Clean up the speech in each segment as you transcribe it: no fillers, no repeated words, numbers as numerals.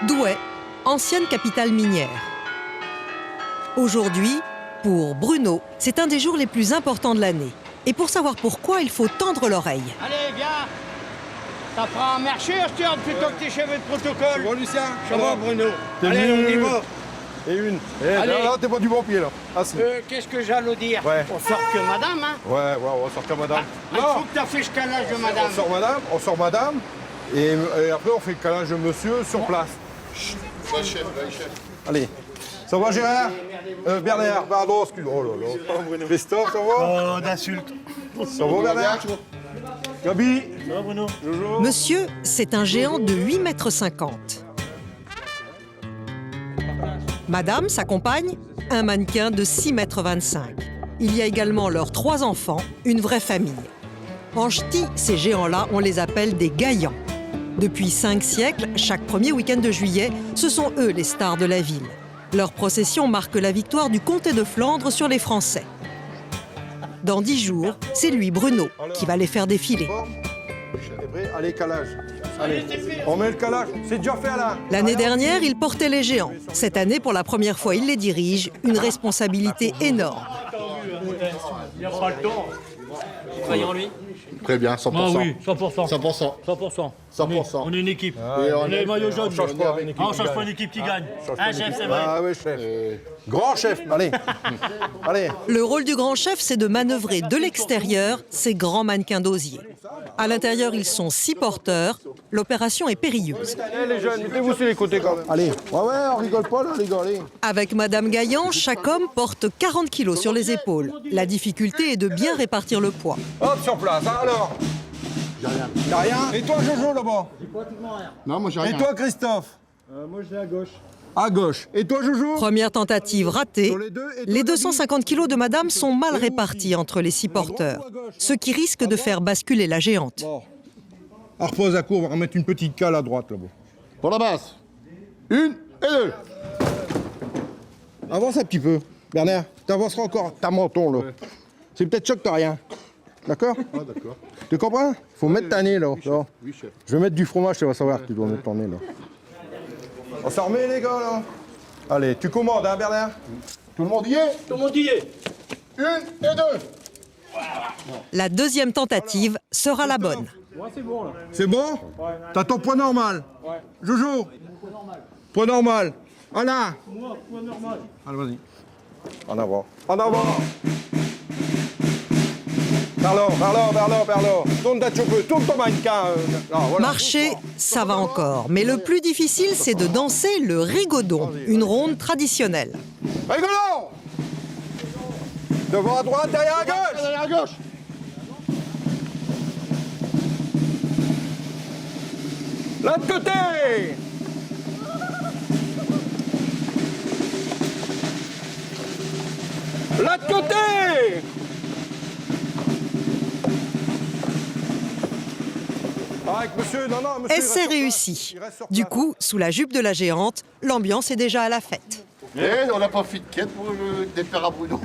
Douai, ancienne capitale minière. Aujourd'hui, pour Bruno, c'est un des jours les plus importants de l'année. Et pour savoir pourquoi, il faut tendre l'oreille. Allez, viens. Ça prend un marché, Stuart, plutôt que tes cheveux de protocole. Bon, Lucien. Ça va, Bruno. T'es Allez, on y venu. va. Et une. Allez. Là, t'es pas du bon pied, là. Ah, si. Qu'est-ce que j'allais dire? Ouais. On sort que madame, hein? Ouais, on va sortir madame. Il faut que tu affiches quel âge de madame. On sort madame, et après on fait le câlin de monsieur sur place. Va, chef. Allez. Ça va, Gérard Bernard, pardon, excuse. Oh là là. Christophe, ça va Oh, d'insultes. Ça va, Bernard Gabi Ça va, Bruno? Jojo Monsieur, c'est un géant de 8,50 m. Madame, sa compagne, un mannequin de 6,25 m. Il y a également leurs 3 enfants, une vraie famille. En ch'ti, ces géants-là, on les appelle des gaillants. Depuis 5 siècles, chaque premier week-end de juillet, ce sont eux les stars de la ville. Leur procession marque la victoire du comté de Flandre sur les Français. Dans 10 jours, c'est lui, Bruno, qui va les faire défiler. T'es prêt Allez, calage. Allez, on met le calage. C'est déjà fait, là. L'année dernière, il portait les géants. Cette année, pour la première fois, il les dirige. Une responsabilité énorme. Il n'y a pas le temps. Croyez en lui. Très bien, 100%. Ah oui, 100%. 100%. 100%. 100%. On est une équipe. Et On est maillot jaune. On change pas une équipe Ah, on qui change pas gagne. une équipe qui gagne. Change pas Hein, une chef, équipe. c'est vrai. Ah oui, chef. Grand chef, allez. Allez. Le rôle du grand chef, c'est de manœuvrer de l'extérieur ces grands mannequins d'osier. À l'intérieur, ils sont 6 porteurs. L'opération est périlleuse. Allez, les jeunes, mettez-vous sur les côtés quand même. Allez. Ouais, on rigole pas, là, les gars, allez. Avec Madame Gaillan, chaque homme porte 40 kilos sur les épaules. La difficulté est de bien répartir le poids. Hop, sur place, hein, alors. Y'a rien. Et toi, Jojo, là-bas Non, moi j'ai Et rien. toi, Christophe Moi, je vais à gauche. À gauche. Et toi, Jojo Première tentative ratée. Sur les deux, et toi, Les Gabi 250 kilos de Madame sont mal répartis entre les 6 porteurs, ce qui risque de faire basculer la géante. Bon. Alors, repose à court, on va remettre une petite cale à droite, là-bas. Pour la basse. 1 et 2. Avance un petit peu. Bernard, t'avanceras encore ta menton, là. C'est peut-être ça que t'as rien. D'accord Ah, d'accord. Tu comprends Faut mettre ta nez, là. Oui, chef. Je vais mettre du fromage, tu vas savoir que tu dois mettre ton nez, là. On s'en remet, les gars, là. Allez, tu commandes, hein, Bernard Tout le monde y est? Tout le monde y est. 1 et 2. La deuxième tentative sera la bonne. Ouais, c'est bon, là. C'est bon T'as ton poids normal Ouais. Jojo Poids normal. Voilà. Moi, point normal. Allez, vas-y. En avant. En avant. Vers là. Tourne ta choupe, tourne ton mannequin. Voilà. Marcher, ça va encore. Mais le plus difficile, c'est de danser le rigodon, une ronde traditionnelle. Rigolo. Devant à droite, derrière à gauche. Allez, à gauche. Là de côté. Là de côté. Avec monsieur, non, monsieur. Essai réussi. Du coup, sous la jupe de la géante, l'ambiance est déjà à la fête. Et on n'a pas fait de quête pour le départ à Bruno.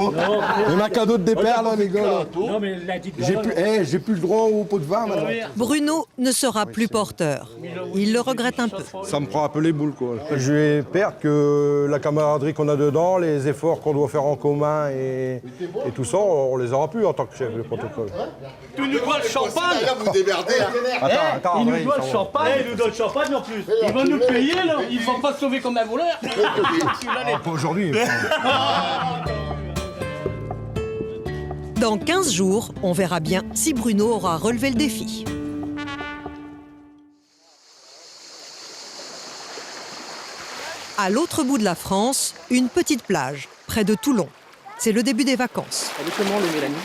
Il m'a cadeau de départ, là, les gars. là. Non, mais la petite J'ai plus le droit au pot de vin, maintenant. Bruno ne sera plus porteur. Il le regrette un peu. Ça me prend un peu les boules, quoi. Je vais perdre que la camaraderie qu'on a dedans, les efforts qu'on doit faire en commun et tout ça, on les aura plus en tant que chef de protocole. Tu nous dois le champagne. Là, vous démerdez. Hein. Attends, Il nous André, doit ça le va. champagne. Il nous doit le champagne en plus. Il va nous payer, là. Il va pas se sauver comme un voleur. Pas aujourd'hui. Dans 15 jours, on verra bien si Bruno aura relevé le défi. À l'autre bout de la France, une petite plage, près de Toulon. C'est le début des vacances. Elle est comment, le Mélanie?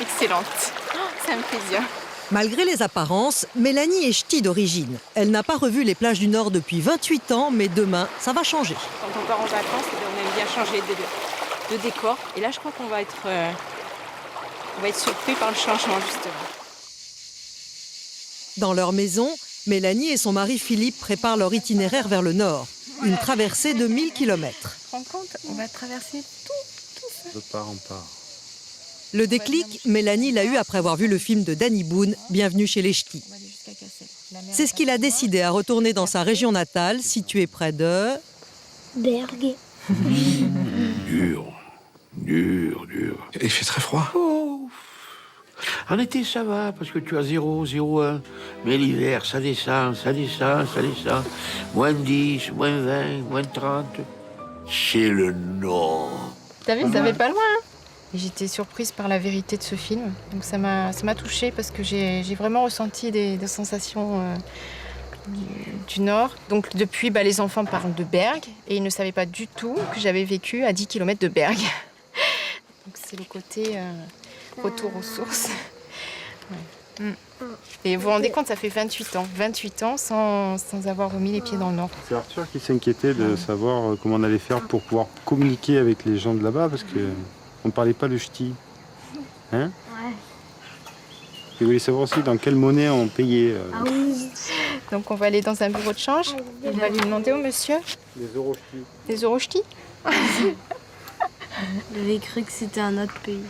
Excellente. C'est un plaisir. Malgré les apparences, Mélanie est ch'ti d'origine. Elle n'a pas revu les plages du Nord depuis 28 ans, mais demain, ça va changer. Quand on part en vacances, on aime bien changer de décor. Et là, je crois qu'on va être surpris par le changement, justement. Dans leur maison, Mélanie et son mari Philippe préparent leur itinéraire vers le Nord. Une traversée de 1000 km. Tu te rends compte? On va traverser tout ça. De part en part. Le déclic, Mélanie l'a eu après avoir vu le film de Danny Boone, Bienvenue chez les Ch'tis. On va aller jusqu'à Cassel. C'est ce qu'il a décidé à retourner dans sa région natale, située près de... Berg. Dur. Et il fait très froid. Oh. En été, ça va, parce que tu as 0, 0,1. Mais l'hiver, ça descend. Moins 10, moins 20, moins 30. C'est le Nord. T'as vu, ça fait pas loin. Hein. Et j'étais surprise par la vérité de ce film. Donc ça m'a touchée parce que j'ai vraiment ressenti des sensations du Nord. Donc depuis, les enfants parlent de Berg et ils ne savaient pas du tout que j'avais vécu à 10 km de Berg. Donc c'est le côté retour aux sources. Ouais. Et vous vous rendez compte, ça fait 28 ans. 28 ans sans avoir remis les pieds dans le Nord. C'est Arthur qui s'inquiétait de savoir comment on allait faire pour pouvoir communiquer avec les gens de là-bas, parce qu'on ne parlait pas le ch'ti. Hein? Ouais. Il voulait savoir aussi dans quelle monnaie on payait. Ah oui. Donc on va aller dans un bureau de change. On va lui demander au monsieur. Les euros ch'tis. Des euros ch'tis. J'avais cru que c'était un autre pays.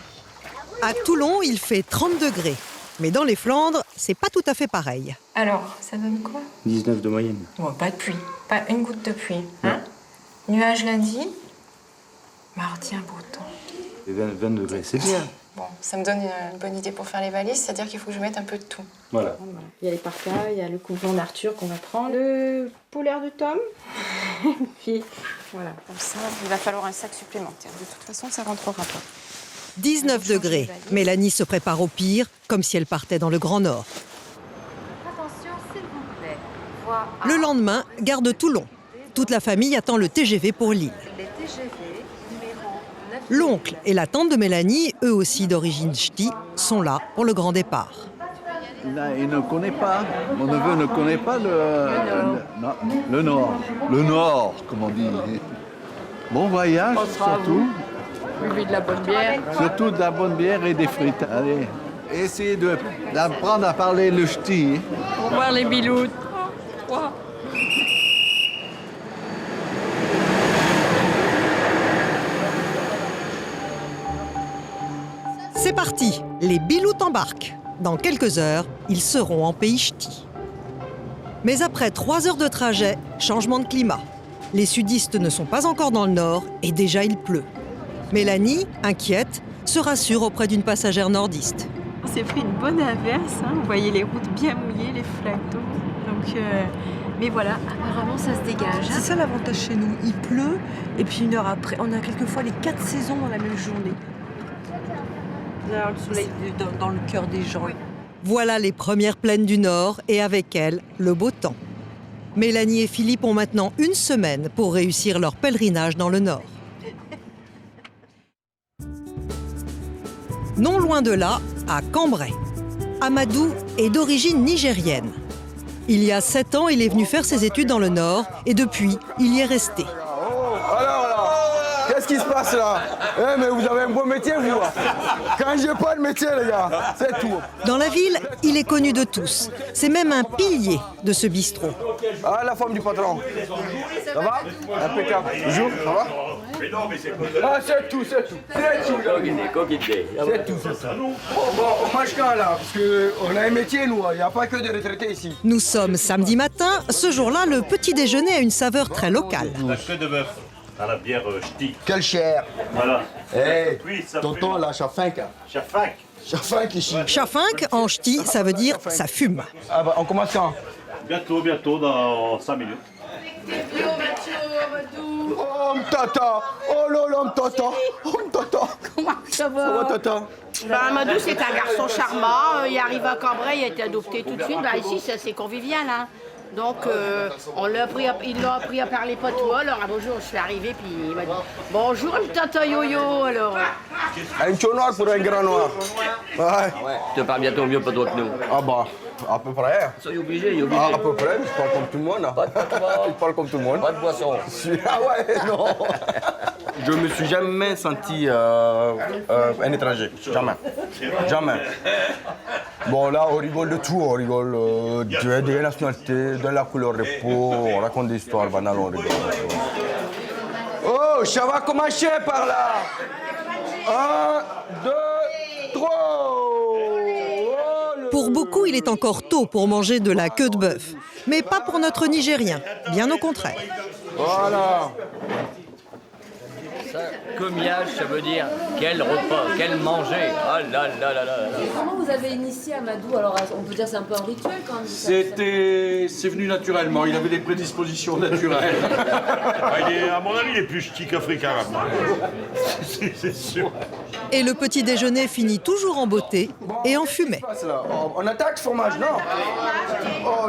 À Toulon, il fait 30 degrés. Mais dans les Flandres, c'est pas tout à fait pareil. Alors, ça donne quoi? 19 de moyenne. Bon, pas de pluie. Pas une goutte de pluie. Hein? Nuage lundi. Mardi, un beau temps. Et 20 degrés, c'est bien. Bon, ça me donne une bonne idée pour faire les valises, c'est-à-dire qu'il faut que je mette un peu de tout. Voilà. Il y a les parkas, il y a le couvrant d'Arthur qu'on va prendre, le poulaire de Tom. Puis voilà, comme ça, il va falloir un sac supplémentaire. De toute façon, ça rentrera pas. 19 degrés. Mélanie se prépare au pire, comme si elle partait dans le Grand Nord. Attention, s'il vous plaît. Voie A. Le lendemain, gare de Toulon. Toute la famille attend le TGV pour Lille. Les TGV numéro 9. L'oncle et la tante de Mélanie, eux aussi d'origine ch'ti, sont là pour le grand départ. Là, il ne connaît pas, mon neveu ne connaît pas le Nord. Le Nord, comme on dit. Bon voyage, surtout. Buvez de la bonne bière. Surtout de la bonne bière et des frites. Allez, essayez d'apprendre à parler le ch'ti. Au revoir les biloutes. C'est parti, les biloutes embarquent. Dans quelques heures, ils seront en pays ch'ti. Mais après 3 heures de trajet, changement de climat. Les sudistes ne sont pas encore dans le nord et déjà il pleut. Mélanie, inquiète, se rassure auprès d'une passagère nordiste. On s'est pris une bonne averse, hein. Vous voyez les routes bien mouillées, les flaques d'eau. Donc, mais voilà, apparemment ça se dégage. C'est ça l'avantage chez nous, il pleut et puis une heure après, on a quelquefois les 4 saisons dans la même journée. Le soleil dans le cœur des gens. Voilà les premières plaines du Nord et avec elles, le beau temps. Mélanie et Philippe ont maintenant 1 semaine pour réussir leur pèlerinage dans le Nord. Non loin de là, à Cambrai. Amadou est d'origine nigérienne. Il y a 7 ans, il est venu faire ses études dans le Nord et depuis, il y est resté. Qu'est-ce qui se passe là? Mais vous avez un beau métier, vous. Quand j'ai pas de métier, les gars, c'est tout. Dans la ville, il est connu de tous. C'est même un pilier de ce bistrot. Ah, la femme du patron. Ça va? Impeccable. Bonjour, ça va? Ah, c'est tout. C'est tout, c'est ça. Bon, on mange quand là? Parce qu'on a un métier, nous. Il n'y a pas que des retraités ici. Nous sommes samedi matin. Ce jour-là, le petit déjeuner a une saveur très locale. La queue de bœuf à la bière ch'ti. Quelle chair. Voilà. Hé, Oui, ça tonton, la chafink. Chafak. Chafink ici. Chafink, en ch'ti, ça veut dire ça fume. Ah bah, on commence quand? Bientôt, dans 5 minutes. Oh, m'tata. Oh là, m'tata. Oh, m'tata. Comment ça va? Ça va, tata? Amadou, c'est un garçon charmant. Il arrive à Cambrai, il a été adopté tout de suite. Ici, c'est assez convivial. Hein. Donc, ils l'ont appris à parler patois. Alors, un beau jour, je suis arrivée, puis il m'a dit « Bonjour, tata yo-yo !» Alors, un chaud noir pour un grand noir. Ouais. Tu parles bientôt mieux patois que nous. Ah bah, à peu près. Soyez obligé. Ah, à peu près, je parle comme tout le monde. Je parle comme tout le monde. Pas de boisson. Ah ouais, non. Je me suis jamais senti un étranger. Jamais. Bon, là, on rigole de tout. On rigole des nationalités, de la couleur de peau. On raconte des histoires banales, on rigole. Oh, ça va commencer par là. 1, 2, 3. Pour beaucoup, il est encore tôt pour manger de la queue de bœuf. Mais pas pour notre Nigérien, bien au contraire. Voilà. Comiage, ça veut dire quel repas, quel manger. Ah là là là là. Comment vous avez initié Amadou? Alors on peut dire que c'est un peu un rituel quand même. C'est venu naturellement, il avait des prédispositions naturelles. À mon avis, il est plus ch'ti qu'africain maintenant. C'est sûr. Et le petit déjeuner finit toujours en beauté et en fumée. On attaque fromage, non? Oh,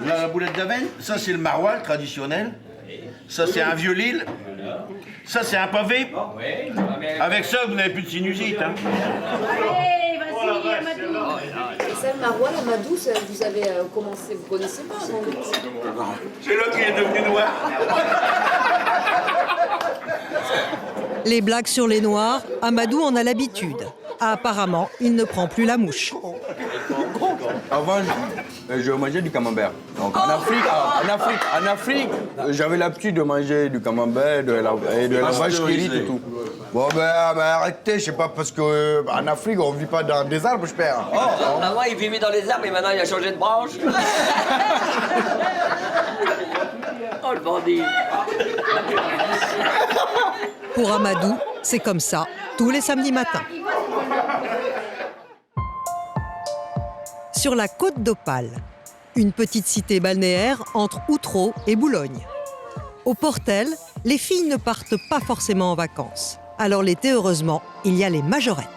La boulette d'avenne, ça c'est le maroilles traditionnel. Ça c'est un vieux Lille. Ça c'est un pavé. Avec ça vous n'avez plus de sinusite. Hein. Allez, vas-y, Amadou. Et ça, le maroilles, Amadou, vous avez commencé, vous connaissez pas avant? C'est là qu'il est devenu noir. Les blagues sur les Noirs, Amadou en a l'habitude. Apparemment, il ne prend plus la mouche. Avant, je mangeais du camembert. Donc en Afrique, j'avais l'habitude de manger du camembert, de la vache qui rit et tout. Bon arrêtez, je sais pas, parce qu'en Afrique, on vit pas dans des arbres, je perds. Avant, il vivait dans les arbres et maintenant, il a changé de branche. Oh, le bandit. Pour Amadou, c'est comme ça, tous les samedis matins. Sur la côte d'Opale, une petite cité balnéaire entre Outreau et Boulogne. Au Portel, les filles ne partent pas forcément en vacances. Alors l'été, heureusement, il y a les majorettes.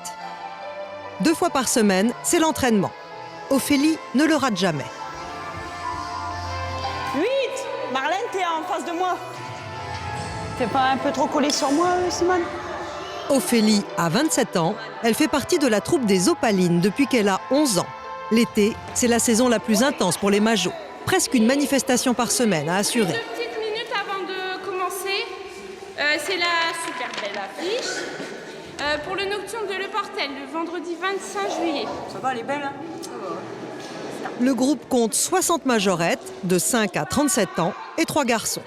2 fois par semaine, c'est l'entraînement. Ophélie ne le rate jamais. 8! Marlène, t'es en face de moi. T'es pas un peu trop collée sur moi, Simone? Ophélie a 27 ans. Elle fait partie de la troupe des Opalines depuis qu'elle a 11 ans. L'été, c'est la saison la plus intense pour les majos. Presque une manifestation par semaine à assurer. 2 petites minutes avant de commencer. C'est la super belle affiche. Pour le Nocturne de Le Portel, le vendredi 25 juillet. Ça va, elle est belle, hein? Le groupe compte 60 majorettes, de 5 à 37 ans, et 3 garçons.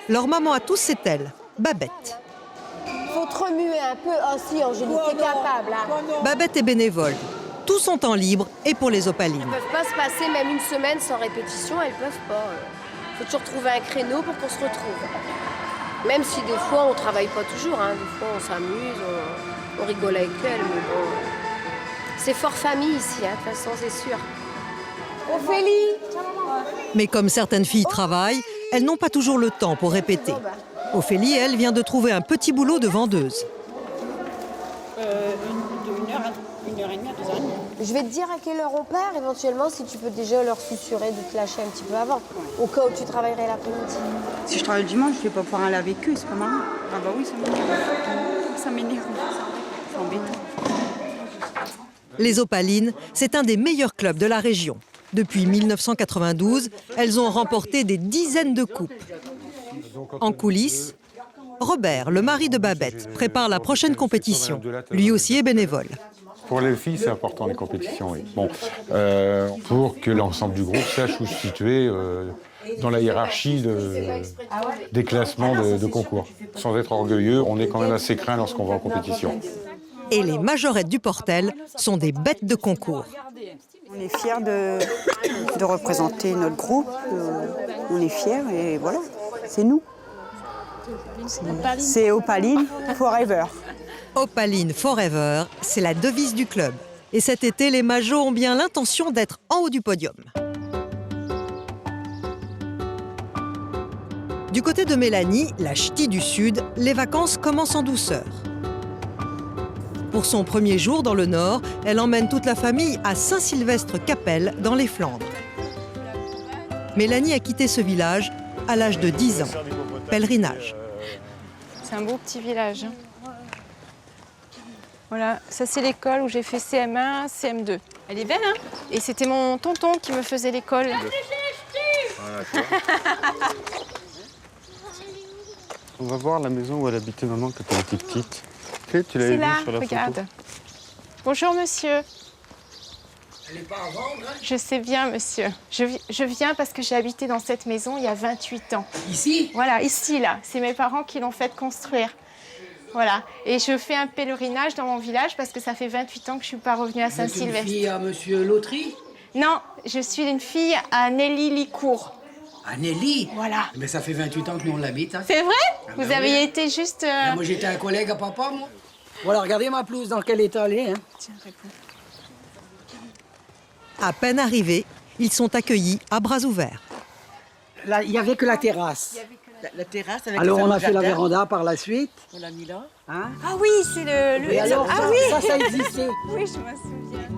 Leur maman à tous, c'est elle, Babette. Faut te remuer un peu aussi, Angélique, t'es capable. Hein. Babette est bénévole. Tout son temps libre est pour les Opalines. Elles ne peuvent pas se passer même une semaine sans répétition, elles peuvent pas. Faut toujours trouver un créneau pour qu'on se retrouve. Même si des fois on travaille pas toujours, hein. Des fois on s'amuse, on rigole avec elles, mais bon. C'est fort famille ici, hein, de toute façon, c'est sûr. Ophélie! Mais comme certaines filles travaillent, elles n'ont pas toujours le temps pour répéter. Ophélie, elle, vient de trouver un petit boulot de vendeuse. Une heure et demie à 2 heures. Je vais te dire à quelle heure on part, éventuellement, si tu peux déjà leur susurrer de te lâcher un petit peu avant, au cas où tu travaillerais l'après-midi. Si je travaille le dimanche, je vais pas pouvoir aller avec eux, c'est pas marrant. Ah bah oui, ça m'énerve. Ça m'énerve. C'est embêtant. Les Opalines, c'est un des meilleurs clubs de la région. Depuis 1992, elles ont remporté des dizaines de coupes. En coulisses, Robert, le mari de Babette, prépare la prochaine compétition. Lui aussi est bénévole. Pour les filles, c'est important, les compétitions, oui. Bon, pour que l'ensemble du groupe sache où se situer dans la hiérarchie des classements de concours. Sans être orgueilleux, on est quand même assez craint lorsqu'on va en compétition. Et les majorettes du Portel sont des bêtes de concours. On est fiers de représenter notre groupe. On est fiers et voilà, c'est nous. C'est Opaline Forever. Opaline Forever, c'est la devise du club. Et cet été, les majos ont bien l'intention d'être en haut du podium. Du côté de Mélanie, la ch'ti du Sud, les vacances commencent en douceur. Pour son premier jour dans le Nord, elle emmène toute la famille à Saint-Sylvestre-Capelle, dans les Flandres. Mélanie a quitté ce village à l'âge de 10 ans. Pèlerinage. C'est un beau petit village. Voilà, ça c'est l'école où j'ai fait CM1, CM2. Elle est belle, hein? Et c'était mon tonton qui me faisait l'école. On va voir la maison où elle habitait maman quand elle était petite. Tu l'avais vue sur la regarde. photo. Bonjour monsieur. Elle n'est pas à vendre, hein? Je sais bien monsieur. Je viens parce que j'ai habité dans cette maison il y a 28 ans. Ici? Voilà, ici là. C'est mes parents qui l'ont fait construire. Voilà. Et je fais un pèlerinage dans mon village parce que ça fait 28 ans que je ne suis pas revenue à Saint-Sylvestre. Vous êtes une fille à Monsieur Lautry? Non, je suis une fille à Nelly Licourt. À Nelly? Voilà. Mais ça fait 28 ans que nous on l'habite. Hein. C'est vrai? Ah Vous ben avez oui. été juste... Moi j'étais un collègue à papa, moi. Voilà, regardez ma pelouse dans quel état elle est. Hein. Tiens, réponds. À peine arrivés, ils sont accueillis à bras ouverts. Là, il n'y avait que la terrasse. La terrasse avec Alors le on a fait la jardin. véranda par la suite. On l'a mis là. Hein? Ah oui, c'est le... Et alors, ah ça, oui ça existait. Oui, je me souviens.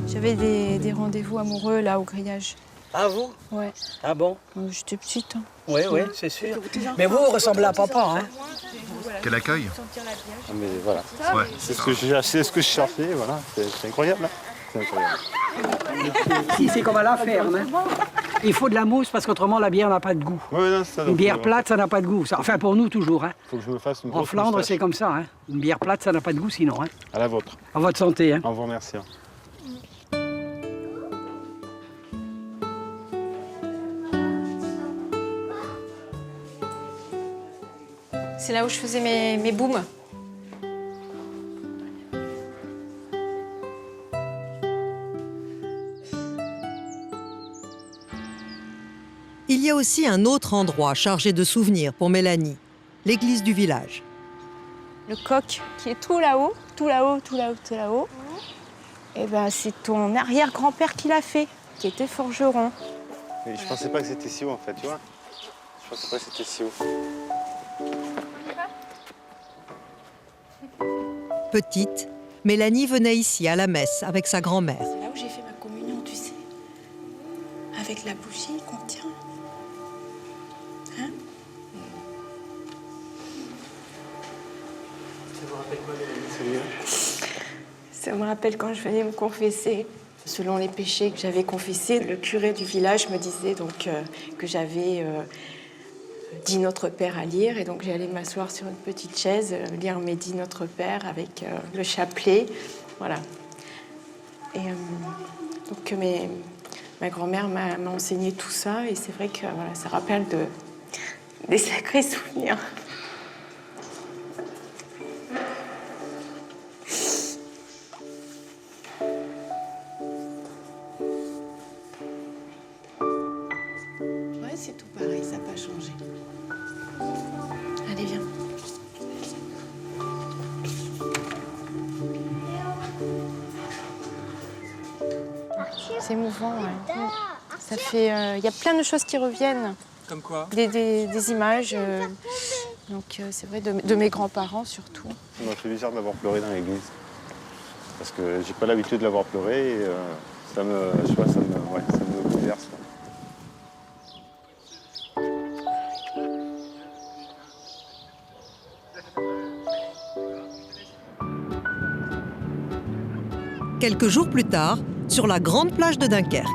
J'avais des rendez-vous amoureux là au grillage. Ah vous? Ouais. Ah bon? J'étais petite. Hein. Oui, oui, c'est sûr. Mais vous ressemblez à papa, hein? Quel accueil. Mais voilà, Ouais. c'est ce que je cherchais, voilà. C'est incroyable. Hein, c'est incroyable. Si, c'est comme à la ferme. Hein. Il faut de la mousse parce qu'autrement la bière n'a pas de goût. Ouais, non, ça, Une bière plate, ça n'a pas de goût. Ça- Enfin, pour nous, toujours. Hein. Faut que je me fasse une En grosse Flandre, moustache. c'est comme ça. Hein. Une bière plate, ça n'a pas de goût sinon. Hein. À la vôtre. À votre santé. Hein. On vous remercie. C'est là où je faisais mes booms. Il y a aussi un autre endroit chargé de souvenirs pour Mélanie, l'église du village. Le coq qui est tout là-haut, tout là-haut, tout là-haut, tout là-haut. Et ben c'est ton arrière-grand-père qui l'a fait, qui était forgeron. Mais je pensais pas que c'était si haut en fait, tu vois. Je pensais pas que c'était si haut. Petite, Mélanie venait ici à la messe avec sa grand-mère. C'est là où j'ai fait ma communion, tu sais. Avec la bougie qu'on tient. Hein? Ça vous rappelle quoi de Ça me rappelle quand je venais me confesser. Selon les péchés que j'avais confessés, le curé du village me disait donc que j'avais dit Notre Père à lire. Et donc j'allais m'asseoir sur une petite chaise, lire mes dit Notre Père avec le chapelet. Voilà. Et donc ma grand-mère m'a enseigné tout ça. Et c'est vrai que voilà, ça rappelle des sacrés souvenirs. Ouais, c'est tout pareil, ça n'a pas changé. Allez, viens. C'est émouvant, ouais. Ça fait... y a plein de choses qui reviennent. Comme quoi? Des images. Donc c'est vrai, de mes grands-parents surtout. Ça m'a fait bizarre de l'avoir pleuré dans l'église. Parce que j'ai pas l'habitude de l'avoir pleuré et ça me bouleverse. Quelques jours plus tard, sur la grande plage de Dunkerque.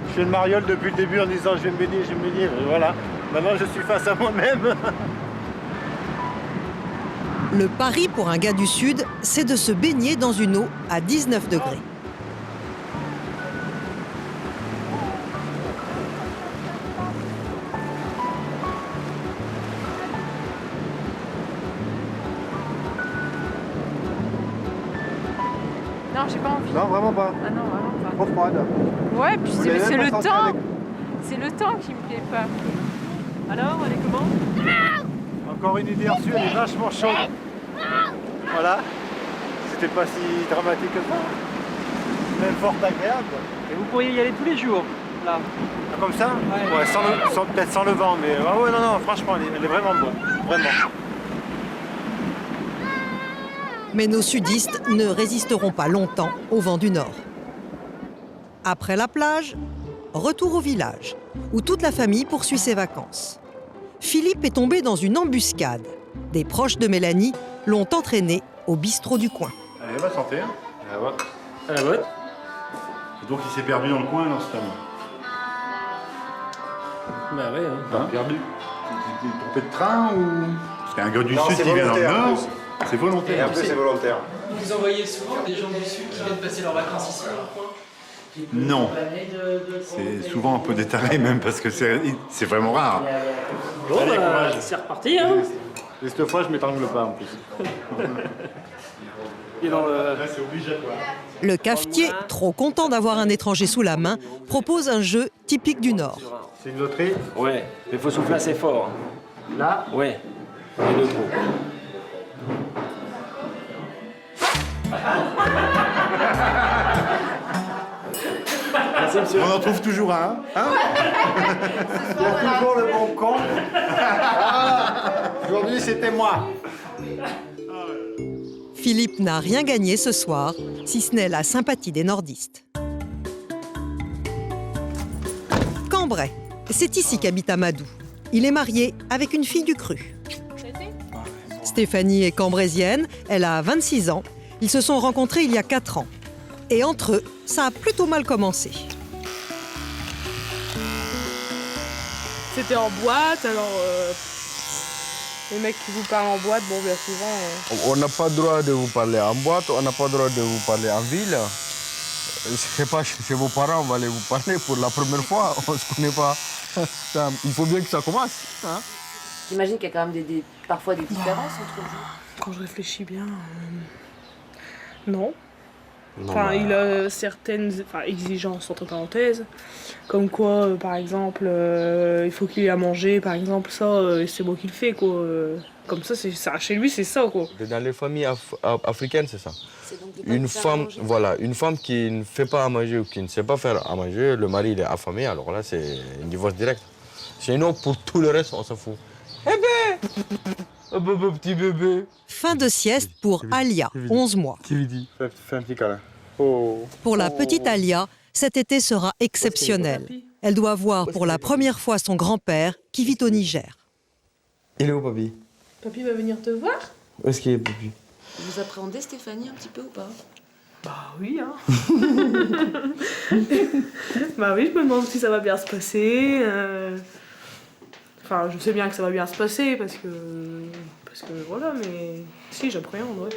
Je fais une mariole depuis le début en disant je vais me baigner, je vais me baigner. Voilà, maintenant je suis face à moi-même. Le pari pour un gars du Sud, c'est de se baigner dans une eau à 19 degrés. Non, j'ai pas envie. Non, vraiment pas. Ah non, vraiment pas. Trop froide. Ouais, puis Vous voulez c'est même le pas sortir temps. avec- C'est le temps qui me plaît pas. Alors, elle est comment? Encore une idée reçue, elle est vachement chaude. Voilà. C'était pas si dramatique que ça. Même fort agréable. Et vous pourriez y aller tous les jours, là. Ah, comme ça? Ouais, peut-être sans le vent, mais ah ouais, non, franchement, elle est vraiment bonne. Vraiment. Mais nos sudistes ne résisteront pas longtemps au vent du nord. Après la plage, retour au village, où toute la famille poursuit ses vacances. Philippe est tombé dans une embuscade. Des proches de Mélanie l'ont entraîné au bistrot du coin. Allez, va santé. À la vôtre. À la vôtre. Et donc il s'est perdu dans le coin, l'instamment. Bah ouais, hein. Hein? Perdu. Tu t'es trompé de train ou... Parce qu'un gars du Non, Sud c'est qui vient dans le volontaire, en Nord, plus. c'est volontaire. Et en plus, c'est volontaire. Vous envoyez souvent des gens du Sud qui viennent passer leurs vacances ici dans le coin? Non. C'est souvent un peu détaré même parce que c'est vraiment rare. Bon, c'est reparti, hein. Et cette fois, je m'étrangle pas en plus. Et dans le... Là, c'est obligatoire. Le cafetier, trop content d'avoir un étranger sous la main, propose un jeu typique du Nord. C'est une loterie? Ouais, mais il faut souffler assez fort. Là? Ouais. Et le gros. Merci, monsieur. On en trouve toujours un, hein? Il y a toujours le bon con. Aujourd'hui, c'était moi. Philippe n'a rien gagné ce soir, si ce n'est la sympathie des nordistes. Cambrai, c'est ici qu'habite Amadou. Il est marié avec une fille du cru. Stéphanie est cambraisienne, elle a 26 ans. Ils se sont rencontrés il y a 4 ans. Et entre eux, ça a plutôt mal commencé. C'était en boîte, alors les mecs qui vous parlent en boîte, bon bien souvent... On n'a pas le droit de vous parler en boîte, on n'a pas le droit de vous parler en ville. Je ne sais pas, chez vos parents, on va aller vous parler pour la première fois, on ne se connaît pas. Il faut bien que ça commence. Hein? J'imagine qu'il y a quand même parfois des différences entre vous. Quand je réfléchis bien, non. Non, Enfin, il a certaines exigences entre parenthèses, comme quoi, par exemple, il faut qu'il ait à manger, par exemple, ça, c'est moi qui le fais, quoi. Comme ça, chez lui, c'est ça, quoi. Dans les familles africaines, c'est ça. Une femme, voilà, une femme qui ne fait pas à manger ou qui ne sait pas faire à manger, le mari il est affamé, alors là, c'est un divorce direct. Sinon, pour tout le reste, on s'en fout. Bébé, petit bébé. Fin de sieste pour Alia, 11 mois. Fais un petit câlin. Oh. Pour la petite Alia, cet été sera exceptionnel. Elle doit voir pour la première fois son grand-père qui vit au Niger. Il est où, papy? Papy va venir te voir? Où est-ce qu'il est, papy? Vous appréhendez Stéphanie un petit peu ou pas? Bah oui, hein. Bah oui, je me demande si ça va bien se passer. Enfin, je sais bien que ça va bien se passer parce que voilà, mais si, j'appréhende, ouais.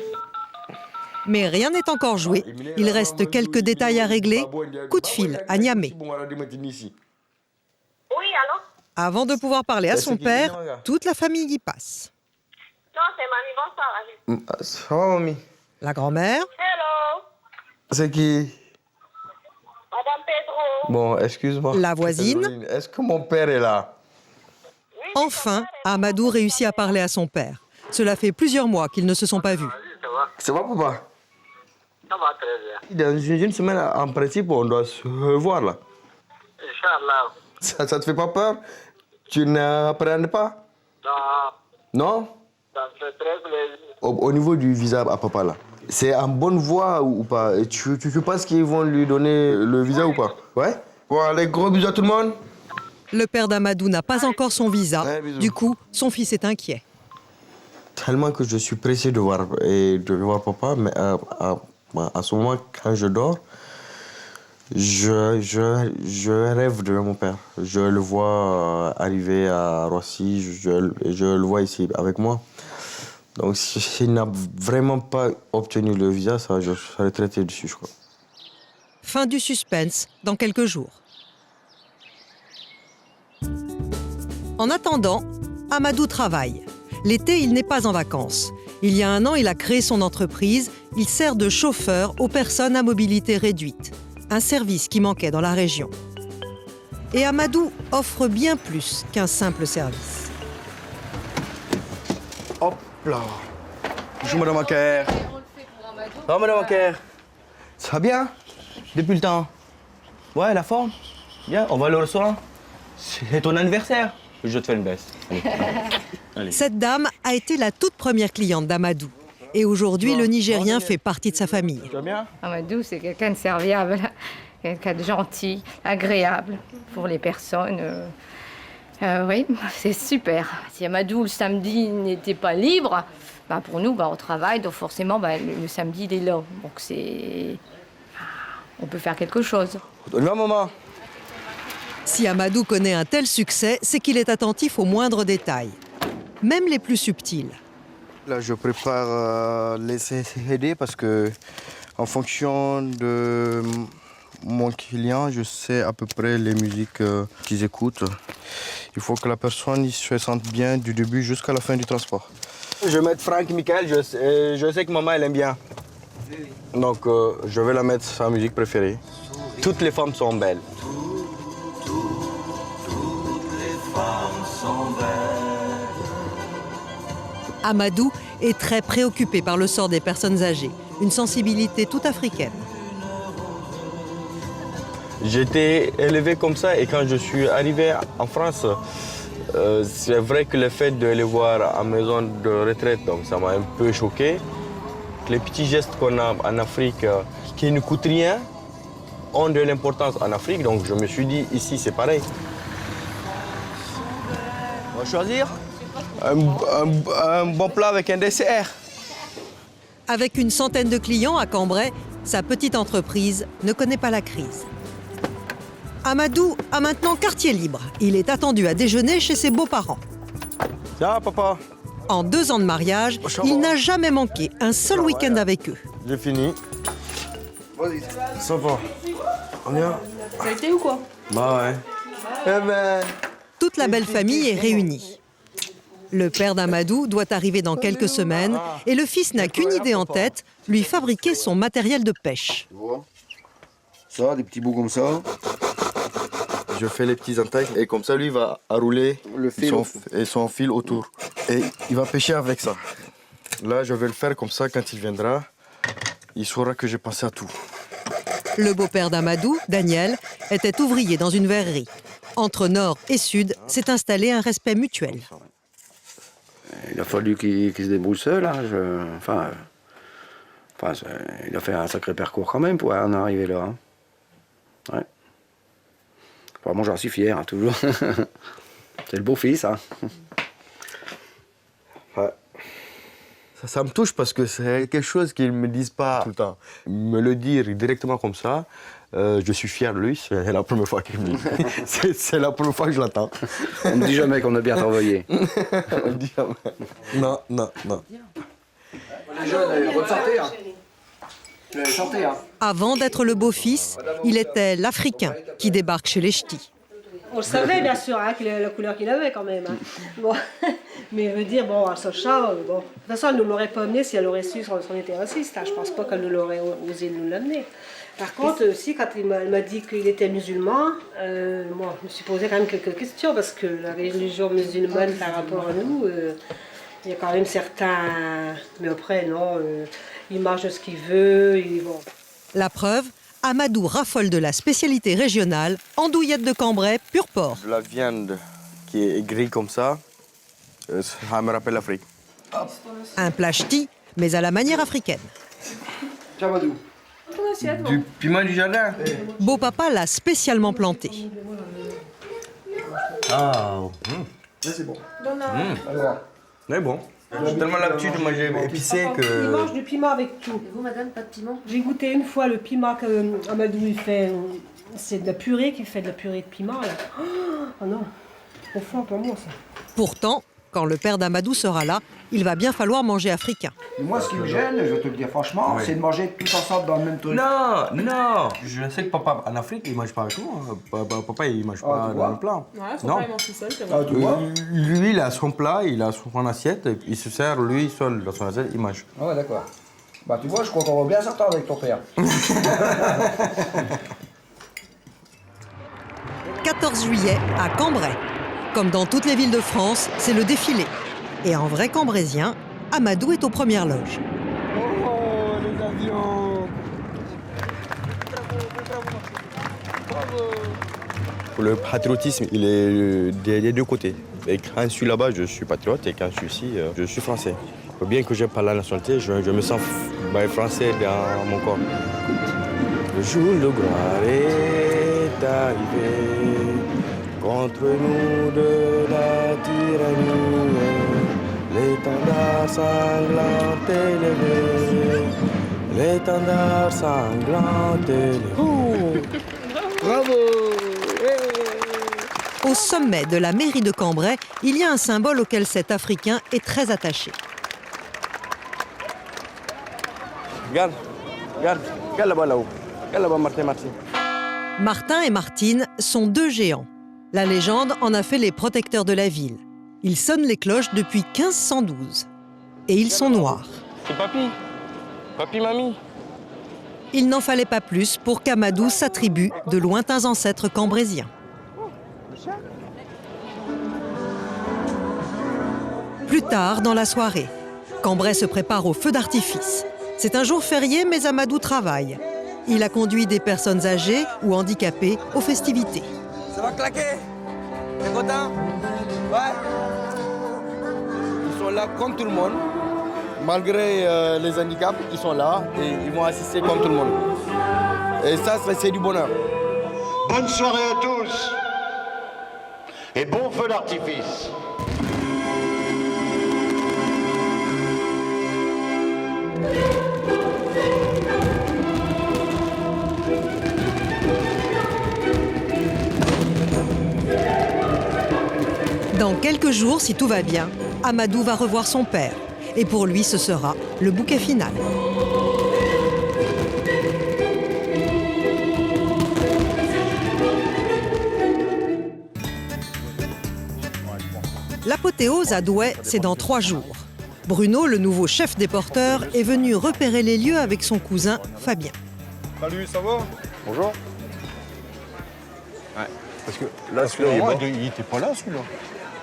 Mais rien n'est encore joué. Il reste quelques détails à régler. Coup de fil à Niamey. Oui, allô? Avant de pouvoir parler à son père, toute la famille y passe. Non, c'est mamie, bonsoir. Ça va, mamie? La grand-mère. Hello, C'est qui? Madame Pedro. Bon, excuse-moi. La voisine. Est-ce que mon père est là? Enfin, Amadou réussit à parler à son père. Cela fait plusieurs mois qu'ils ne se sont pas vus. Ça va, papa? Ça va très bien. Dans une semaine, en principe, on doit se revoir, là. Inch'Allah. Ça te fait pas peur? Tu n'appréhendes pas? Non, Non? ça me fait très plaisir. Au niveau du visa à papa, là, c'est en bonne voie ou pas? Tu penses qu'ils vont lui donner le visa ou pas? Ouais? Bon, allez, gros bisous à tout le monde. Le père d'Amadou n'a pas encore son visa. Du coup, son fils est inquiet. Tellement que je suis pressé de voir papa, mais à ce moment, quand je dors, je rêve de mon père. Je le vois arriver à Roissy, je le vois ici avec moi. Donc s'il n'a vraiment pas obtenu le visa, ça, je serais traité dessus, je crois. Fin du suspense dans quelques jours. En attendant, Amadou travaille. L'été, il n'est pas en vacances. Il y a 1 an, il a créé son entreprise. Il sert de chauffeur aux personnes à mobilité réduite. Un service qui manquait dans la région. Et Amadou offre bien plus qu'un simple service. Hop là. Bonjour, madame Anker. Ça va, madame Anker? Ça va bien? Depuis le temps? Ouais, la forme? Bien, on va aller au restaurant? C'est ton anniversaire? Je te fais une baisse. Allez. Allez. Cette dame a été la toute première cliente d'Amadou. Et aujourd'hui, le Nigérien fait partie de sa famille. Tu vas bien? Amadou, c'est quelqu'un de serviable, quelqu'un de gentil, agréable pour les personnes. Oui, c'est super. Si Amadou, le samedi, n'était pas libre, bah pour nous, bah on travaille, donc forcément, bah, le samedi, il est là. Donc c'est... On peut faire quelque chose. On y va, maman? Si Amadou connaît un tel succès, c'est qu'il est attentif aux moindres détails, même les plus subtils. Là, je prépare les CD parce que, en fonction de mon client, je sais à peu près les musiques qu'ils écoutent. Il faut que la personne se sente bien du début jusqu'à la fin du transport. Je vais mettre Franck Michael, je sais que maman elle aime bien. Donc je vais la mettre sa musique préférée. Toutes les femmes sont belles. Amadou est très préoccupé par le sort des personnes âgées, une sensibilité toute africaine. J'étais élevé comme ça et quand je suis arrivé en France, c'est vrai que le fait de les voir en maison de retraite, donc ça m'a un peu choqué. Les petits gestes qu'on a en Afrique qui ne coûtent rien ont de l'importance en Afrique, donc je me suis dit ici c'est pareil. On va choisir un bon plat avec un dessert. Avec une centaine de clients à Cambrai, sa petite entreprise ne connaît pas la crise. Amadou a maintenant quartier libre. Il est attendu à déjeuner chez ses beaux-parents. Tiens, papa. En 2 ans de mariage, il n'a jamais manqué un seul week-end avec eux. J'ai fini. Ça va. On y va? Ça a été ou quoi? Bah ouais. Eh ben... Toute la belle famille est réunie. Le père d'Amadou doit arriver dans quelques semaines et le fils n'a qu'une idée en tête, lui fabriquer son matériel de pêche. Ça, des petits bouts comme ça. Je fais les petits entailles et comme ça, lui va rouler son fil autour. Et il va pêcher avec ça. Là, je vais le faire comme ça quand il viendra. Il saura que j'ai pensé à tout. Le beau-père d'Amadou, Daniel, était ouvrier dans une verrerie. Entre nord et sud s'est installé un respect mutuel. Il a fallu qu'il se débrouille seul. Hein. Il a fait un sacré parcours quand même pour en arriver là. Hein. Ouais. Enfin, moi, j'en suis fier, hein, toujours. C'est le beau-fils. Hein. Ouais. Ça me touche parce que c'est quelque chose qu'ils ne me disent pas tout le temps. Me le dire directement comme ça, je suis fier de lui, c'est la première fois qu'il me dit. C'est la première fois que je l'entends. On ne dit jamais qu'on a bien travaillé. On ne dit jamais. Non. Les jeunes, bonne santé. Hein. Chanter, hein. Avant d'être le beau-fils, il était l'Africain qui débarque chez les ch'tis. On le savait bien sûr, hein, la couleur qu'il avait quand même. Hein. Bon. Mais je veux dire, bon, à Socha, bon. De toute façon, elle ne nous l'aurait pas amené si elle aurait su son était raciste. Hein. Je pense pas qu'elle nous l'aurait osé nous l'amener. Par contre, aussi, quand elle m'a dit qu'il était musulman, moi, je me suis posé quand même quelques questions parce que la religion musulmane par rapport à nous, il y a quand même certains. Mais après, non, il mange ce qu'il veut. Bon. La preuve, Amadou raffole de la spécialité régionale, andouillette de Cambrai, pur porc. De la viande qui est grillée comme ça, ça me rappelle l'Afrique. Un plat ch'ti, mais à la manière africaine. Tiens, Amadou. Du piment du jardin. Beau-papa l'a spécialement planté. Ah, là c'est bon. Alors, c'est bon. J'ai tellement l'habitude de manger épicé que... Il mange du piment avec tout. Et vous, madame, pas de piment? J'ai goûté une fois le piment qu'Amadou il fait. C'est de la purée qu'il fait, de la purée de piment. Là. Oh non, au fond, pas moi ça. Pourtant, quand le père d'Amadou sera là, il va bien falloir manger africain. Et moi, ce qui me gêne, je vais te le dire franchement, c'est de manger tous ensemble dans le même truc. Non. Je sais que papa, en Afrique, il ne mange pas tout. Papa, il ne mange pas dans le plat. Ouais, son papa, il mange tout seul, c'est vrai. Lui, il a son plat, il a son assiette, il se sert lui seul dans son assiette, il mange. Ah ouais, d'accord. Bah tu vois, je crois qu'on va bien s'entendre avec ton père. 14 juillet à Cambrai. Comme dans toutes les villes de France, c'est le défilé. Et en vrai cambraisien, Amadou est aux premières loges. Oh, les avions! Le patriotisme, il est des deux côtés. Et quand je suis là-bas, je suis patriote, et quand je suis ici, je suis français. Bien que je n'ai pas la nationalité, je me sens français dans mon corps. Le jour de gloire est arrivé, contre nous de la tyrannie, l'étendard sanglant élevé, l'étendard sanglant élevé. Bravo! Au sommet de la mairie de Cambrai, il y a un symbole auquel cet Africain est très attaché. Regarde là-bas là-haut. Regarde là-bas, Martin. Martin et Martine sont deux géants. La légende en a fait les protecteurs de la ville. Ils sonnent les cloches depuis 1512. Et ils sont noirs. C'est papy. Papy, mamie. Il n'en fallait pas plus pour qu'Amadou s'attribue de lointains ancêtres cambrésiens. Plus tard dans la soirée, Cambrai se prépare au feu d'artifice. C'est un jour férié, mais Amadou travaille. Il a conduit des personnes âgées ou handicapées aux festivités. Ça va claquer? T'es content? Ouais. Ils sont là comme tout le monde. Malgré les handicaps, ils sont là et ils vont assister comme tout le monde. Et ça, c'est du bonheur. Bonne soirée à tous et bon feu d'artifice. Dans quelques jours, si tout va bien, Amadou va revoir son père. Et pour lui, ce sera le bouquet final. L'apothéose à Douai, c'est dans 3 jours. Bruno, le nouveau chef des porteurs, est venu repérer les lieux avec son cousin Fabien. Salut, ça va? Bonjour. Ouais. Parce que là, celui-là, il était pas là, celui-là.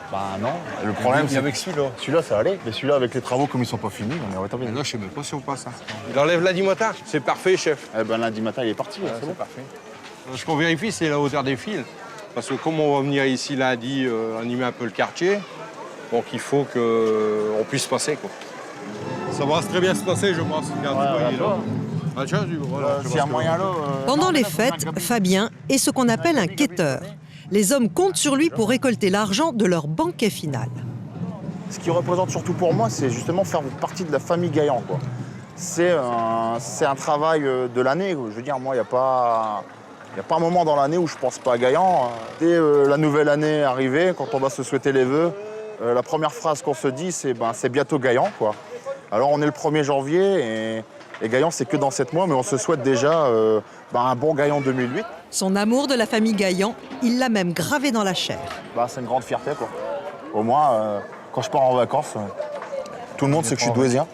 Bah non, le problème c'est avec celui-là. Celui-là ça allait, mais celui-là avec les travaux comme ils sont pas finis, on est retardé. Là je sais même pas si on passe. Hein. Il enlève lundi matin, c'est parfait chef. Eh ben lundi matin il est parti, c'est bon. Parfait. Ce qu'on vérifie c'est la hauteur des fils. Parce que comme on va venir ici lundi animer un peu le quartier, donc il faut qu'on puisse passer quoi. Ça va très bien se passer je pense. S'il y a moyen là. Pendant les fêtes, Fabien est ce qu'on appelle un quêteur. Les hommes comptent sur lui pour récolter l'argent de leur banquet final. Ce qui représente surtout pour moi, c'est justement faire partie de la famille Gaillan, quoi. C'est un travail de l'année. Je veux dire, moi, il n'y a pas un moment dans l'année où je ne pense pas à Gaillan. Dès la nouvelle année arrivée, quand on va se souhaiter les vœux, la première phrase qu'on se dit, c'est bientôt Gaillan, quoi. Alors, on est le 1er janvier et Gaillan, c'est que dans 7 mois, mais on se souhaite déjà un bon Gaillan 2008. Son amour de la famille Gaillan, il l'a même gravé dans la chair. C'est une grande fierté, quoi. Au moins, quand je pars en vacances, tout le monde sait que je suis douaisien.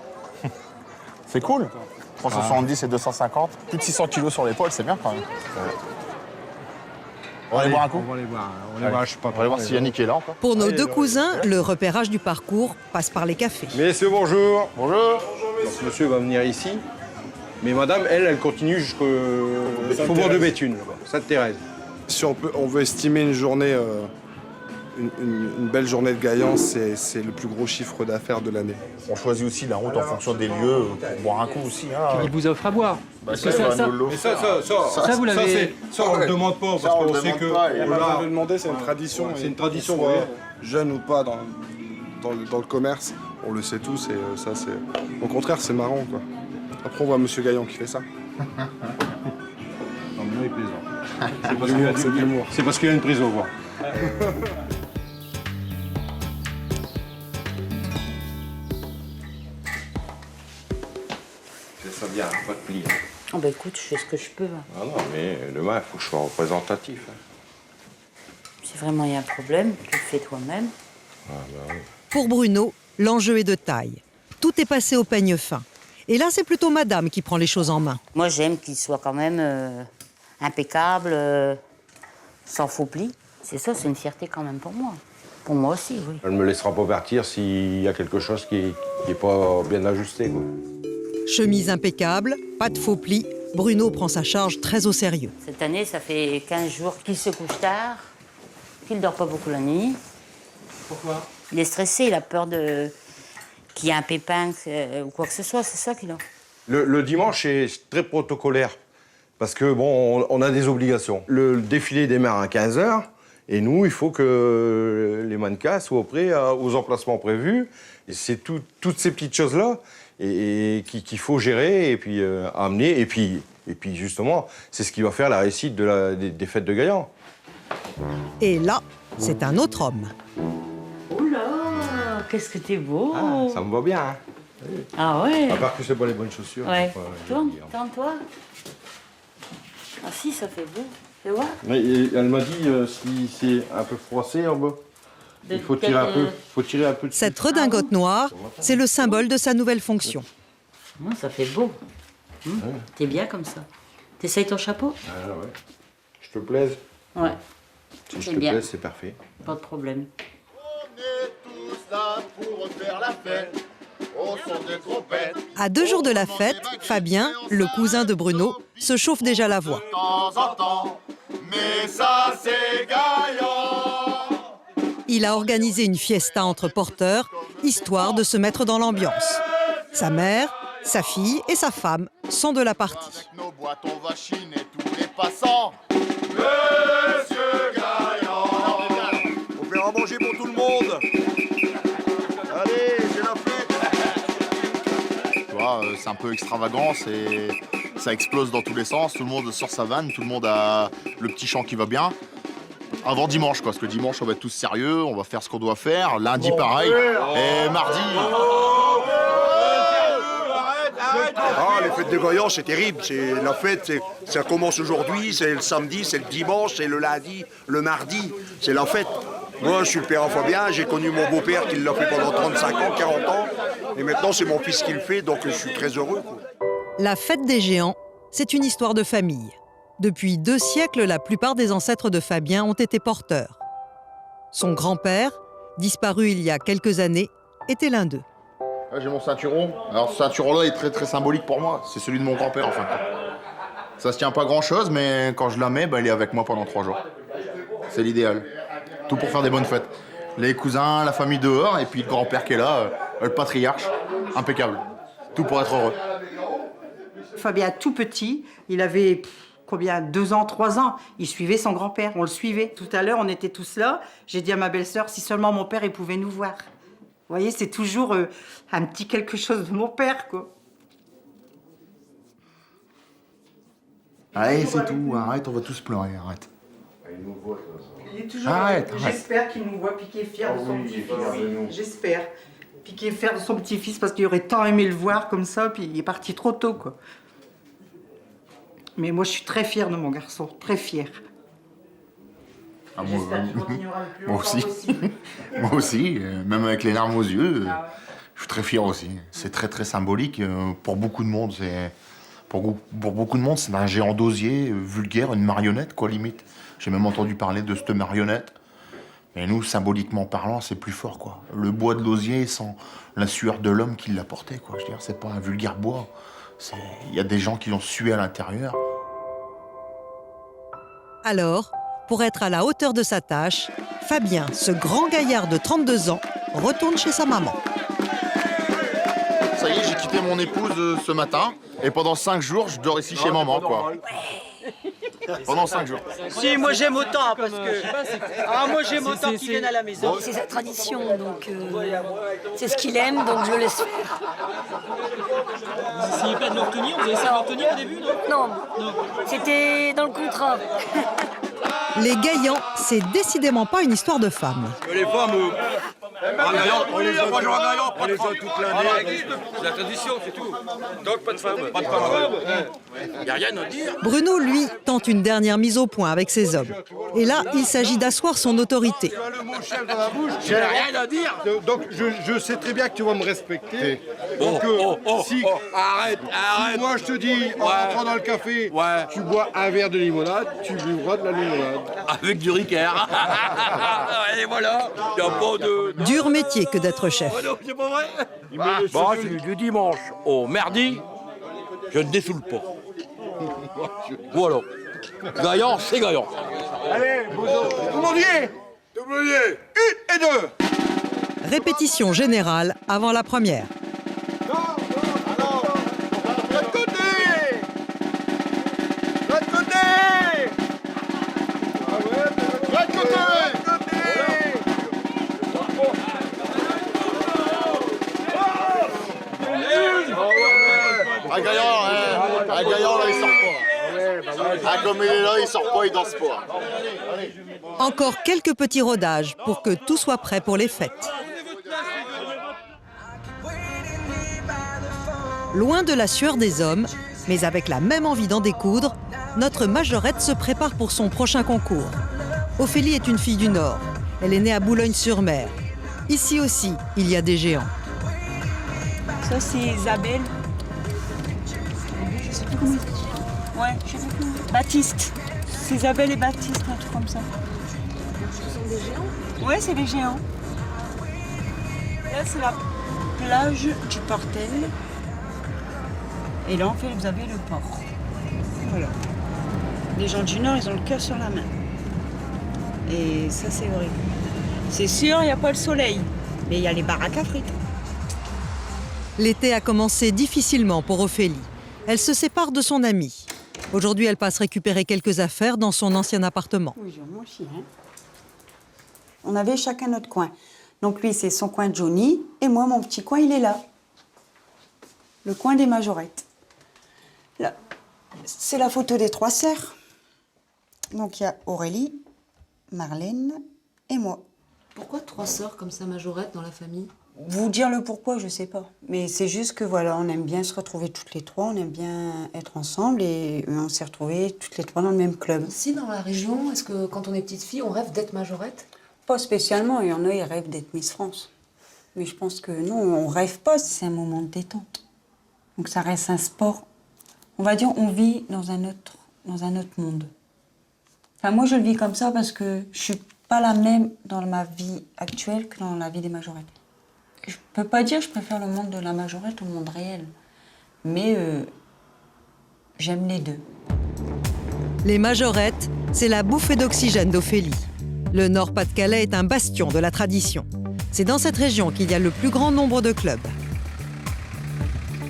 C'est cool. 370 et 250. Plus de 600 kilos sur l'épaule, c'est bien quand même. On va aller boire un coup? On va aller voir. On va aller voir si Yannick est là encore. Pour nos deux cousins, le repérage du parcours passe par les cafés. Messieurs, bonjour. Bonjour. Donc, monsieur va venir ici. Mais madame, elle continue jusqu'au Faubourg de Béthune, Sainte-Thérèse. Si on veut estimer une journée, une belle journée de Gaillan, c'est le plus gros chiffre d'affaires de l'année. On choisit aussi la route en fonction des lieux, pour boire un coup aussi. Hein. Il vous offre à boire. Ça, vous l'avez. Ça, on ne le demande pas, parce qu'on sait que. On va le demander, c'est une tradition. C'est une tradition, soit jeune ou pas dans le commerce, on le sait tous et ça, c'est. Au contraire, c'est marrant, quoi. Après, on voit Monsieur Gaillan qui fait ça. Non, mais là, il plaisante. C'est parce qu'il y a une prise au voix. C'est ça bien, pas de pli. Oh bah écoute, je fais ce que je peux. Ah non, mais demain, il faut que je sois représentatif. Si vraiment il y a un problème, tu le fais toi-même. Ah bah oui. Pour Bruno, l'enjeu est de taille. Tout est passé au peigne fin. Et là, c'est plutôt madame qui prend les choses en main. Moi, j'aime qu'il soit quand même impeccable, sans faux plis. C'est ça, c'est une fierté quand même pour moi. Pour moi aussi, oui. Elle ne me laissera pas partir s'il y a quelque chose qui n'est pas bien ajusté, quoi. Chemise impeccable, pas de faux plis. Bruno prend sa charge très au sérieux. Cette année, ça fait 15 jours qu'il se couche tard, qu'il ne dort pas beaucoup la nuit. Pourquoi? Il est stressé, il a peur qu'il y ait un pépin ou quoi que ce soit, c'est ça qu'il a. Le dimanche est très protocolaire, parce que, bon, on a des obligations. Le défilé démarre à 15h, et nous, il faut que les mannequins soient prêts aux emplacements prévus. Et c'est toutes ces petites choses-là et qu'il faut gérer et puis amener. Et puis justement, c'est ce qui va faire la réussite des fêtes de Gaillan. Et là, c'est un autre homme. Oula, qu'est-ce que t'es beau! Ah, ça me va bien, hein? Ah ouais? À part que c'est pas les bonnes chaussures. Ouais. Tourne-toi. Ah si, ça fait beau. Tu vois? Mais elle m'a dit si c'est un peu froissé en bas, il faut tirer un peu. Faut tirer un peu dessus. Cette redingote noire, c'est le symbole de sa nouvelle fonction. Ça fait beau. T'es bien comme ça. T'essayes ton chapeau? Ah ouais. Je te plaise? Ouais. Si je C'est te bien. plaise, c'est parfait. Pas de problème. Pour faire la fête, au son des trompettes. À 2 jours de la fête, Fabien, le cousin de Bruno, se chauffe déjà la voix. De temps en temps, mais ça c'est gaillant. Il a organisé une fiesta entre porteurs, histoire de se mettre dans l'ambiance. Sa mère, sa fille et sa femme sont de la partie. Nos boîtes, on va chiner tous les passants. Monsieur Gaillant. On fait à manger pour tout le monde. Allez, c'est la fête. Tu vois, c'est un peu extravagant, ça explose dans tous les sens, tout le monde sort sa vanne, tout le monde a le petit chant qui va bien. Avant dimanche, quoi, parce que dimanche, on va être tous sérieux, on va faire ce qu'on doit faire. Lundi, pareil. Et mardi... Ah, les fêtes de Gaillant, c'est terrible. C'est la fête, ça commence aujourd'hui, c'est le samedi, c'est le dimanche, c'est le lundi, le mardi. C'est la fête. Moi, je suis le père à Fabien, j'ai connu mon beau-père qui l'a fait pendant 35 ans, 40 ans. Et maintenant, c'est mon fils qui le fait, donc je suis très heureux, quoi. La fête des géants, c'est une histoire de famille. Depuis 2 siècles, la plupart des ancêtres de Fabien ont été porteurs. Son grand-père, disparu il y a quelques années, était l'un d'eux. Là, j'ai mon ceinturon. Alors, ce ceinturon-là est très très symbolique pour moi. C'est celui de mon grand-père, en fin de compte. Ça se tient pas grand-chose, mais quand je la mets, il est avec moi pendant 3 jours. C'est l'idéal. Tout pour faire des bonnes fêtes. Les cousins, la famille dehors, et puis le grand-père qui est là, le patriarche. Impeccable. Tout pour être heureux. Fabien, tout petit, il avait combien, 2 ans, 3 ans. Il suivait son grand-père, on le suivait. Tout à l'heure, on était tous là. J'ai dit à ma belle-sœur, si seulement mon père, il pouvait nous voir. Vous voyez, c'est toujours un petit quelque chose de mon père, quoi. Allez, c'est tout. Arrête, on va tous pleurer. Arrête. Il est toujours. Arrête. J'espère qu'il nous voit piquer fier de son petit-fils. J'espère. Piquer fier de son petit-fils parce qu'il aurait tant aimé le voir comme ça, puis il est parti trop tôt, quoi. Mais moi, je suis très fière de mon garçon, très fière. Ah, moi aussi. Moi aussi, même avec les larmes aux yeux, je suis très fier aussi. C'est très très symbolique pour beaucoup de monde. Pour beaucoup de monde, c'est un géant d'osier vulgaire, une marionnette quoi limite. J'ai même entendu parler de cette marionnette. Mais nous, symboliquement parlant, c'est plus fort quoi. Le bois de l'osier sans la sueur de l'homme qui l'a porté quoi. Je veux dire, c'est pas un vulgaire bois. Il y a des gens qui l'ont sué à l'intérieur. Alors, pour être à la hauteur de sa tâche, Fabien, ce grand gaillard de 32 ans, retourne chez sa maman. Ça y est, j'ai quitté mon épouse ce matin. Et pendant 5 jours, je dors ici chez maman, quoi. Pendant 5 jours. Si, moi j'aime autant, parce que... moi j'aime autant qu'ils viennent à la maison. C'est sa tradition, donc c'est ce qu'il aime, donc je le laisse faire. Vous essayez pas de l'obtenir? Vous avez essayé de l'obtenir au début, non? Non, c'était dans le contrat. Les Gaillants, c'est décidément pas une histoire de femmes. Les femmes, on les a toute l'année. C'est la tradition, c'est tout. Donc pas de femmes. Pas de femmes. Il n'y a rien à dire. Bruno, lui, tente une dernière mise au point avec ses hommes. Et là, il s'agit d'asseoir son autorité. J'ai rien à dire. Donc je sais très bien que tu vas me respecter. Arrête. Si moi je te dis, en rentrant dans le café, tu bois un verre de limonade, tu buvras de la limonade. Avec du Ricard. Et voilà, il n'y a pas de... Dur métier que d'être chef. Non, c'est pas vrai. C'est du dimanche au mardi, je ne dessoule pas. Voilà. Gaillant, c'est Gaillant. Allez, Doublonier, 1 et 2. Répétition générale avant la première. Gaillant, là, il sort pas. Comme il est là, il sort pas, il danse pas. Encore quelques petits rodages pour que tout soit prêt pour les fêtes. Loin de la sueur des hommes, mais avec la même envie d'en découdre, notre majorette se prépare pour son prochain concours. Ophélie est une fille du Nord. Elle est née à Boulogne-sur-Mer. Ici aussi, il y a des géants. Ça, c'est Isabelle. Je sais plus comment. Ouais, je sais plus. Baptiste. C'est Isabelle et Baptiste, un truc comme ça. Ce sont des géants? Ouais, c'est des géants. Là, c'est la plage du Portel. Et là, en fait, vous avez le port. Voilà. Les gens du Nord, ils ont le cœur sur la main. Et ça, c'est horrible. C'est sûr, il n'y a pas le soleil. Mais il y a les baraques à frites. L'été a commencé difficilement pour Ophélie. Elle se sépare de son amie. Aujourd'hui, elle passe récupérer quelques affaires dans son ancien appartement. Oui, moi aussi. Hein. On avait chacun notre coin. Donc lui, c'est son coin de Johnny. Et moi, mon petit coin, il est là. Le coin des majorettes. Là, c'est la photo des 3 sœurs. Donc il y a Aurélie, Marlène et moi. Pourquoi 3 sœurs comme ça, majorettes, dans la famille? Vous dire le pourquoi, je sais pas. Mais c'est juste que voilà, on aime bien se retrouver toutes les 3, on aime bien être ensemble et on s'est retrouvés toutes les 3 dans le même club. Ici, dans la région, est-ce que quand on est petite fille, on rêve d'être majorette? Pas spécialement, il y en a, ils rêvent d'être Miss France. Mais je pense que non, on rêve pas, c'est un moment de détente. Donc ça reste un sport. On va dire, on vit dans un autre monde. Enfin, moi, je le vis comme ça parce que je suis pas la même dans ma vie actuelle que dans la vie des majorettes. Je peux pas dire que je préfère le monde de la majorette au monde réel. Mais j'aime les deux. Les majorettes, c'est la bouffée d'oxygène d'Ophélie. Le Nord-Pas-de-Calais est un bastion de la tradition. C'est dans cette région qu'il y a le plus grand nombre de clubs.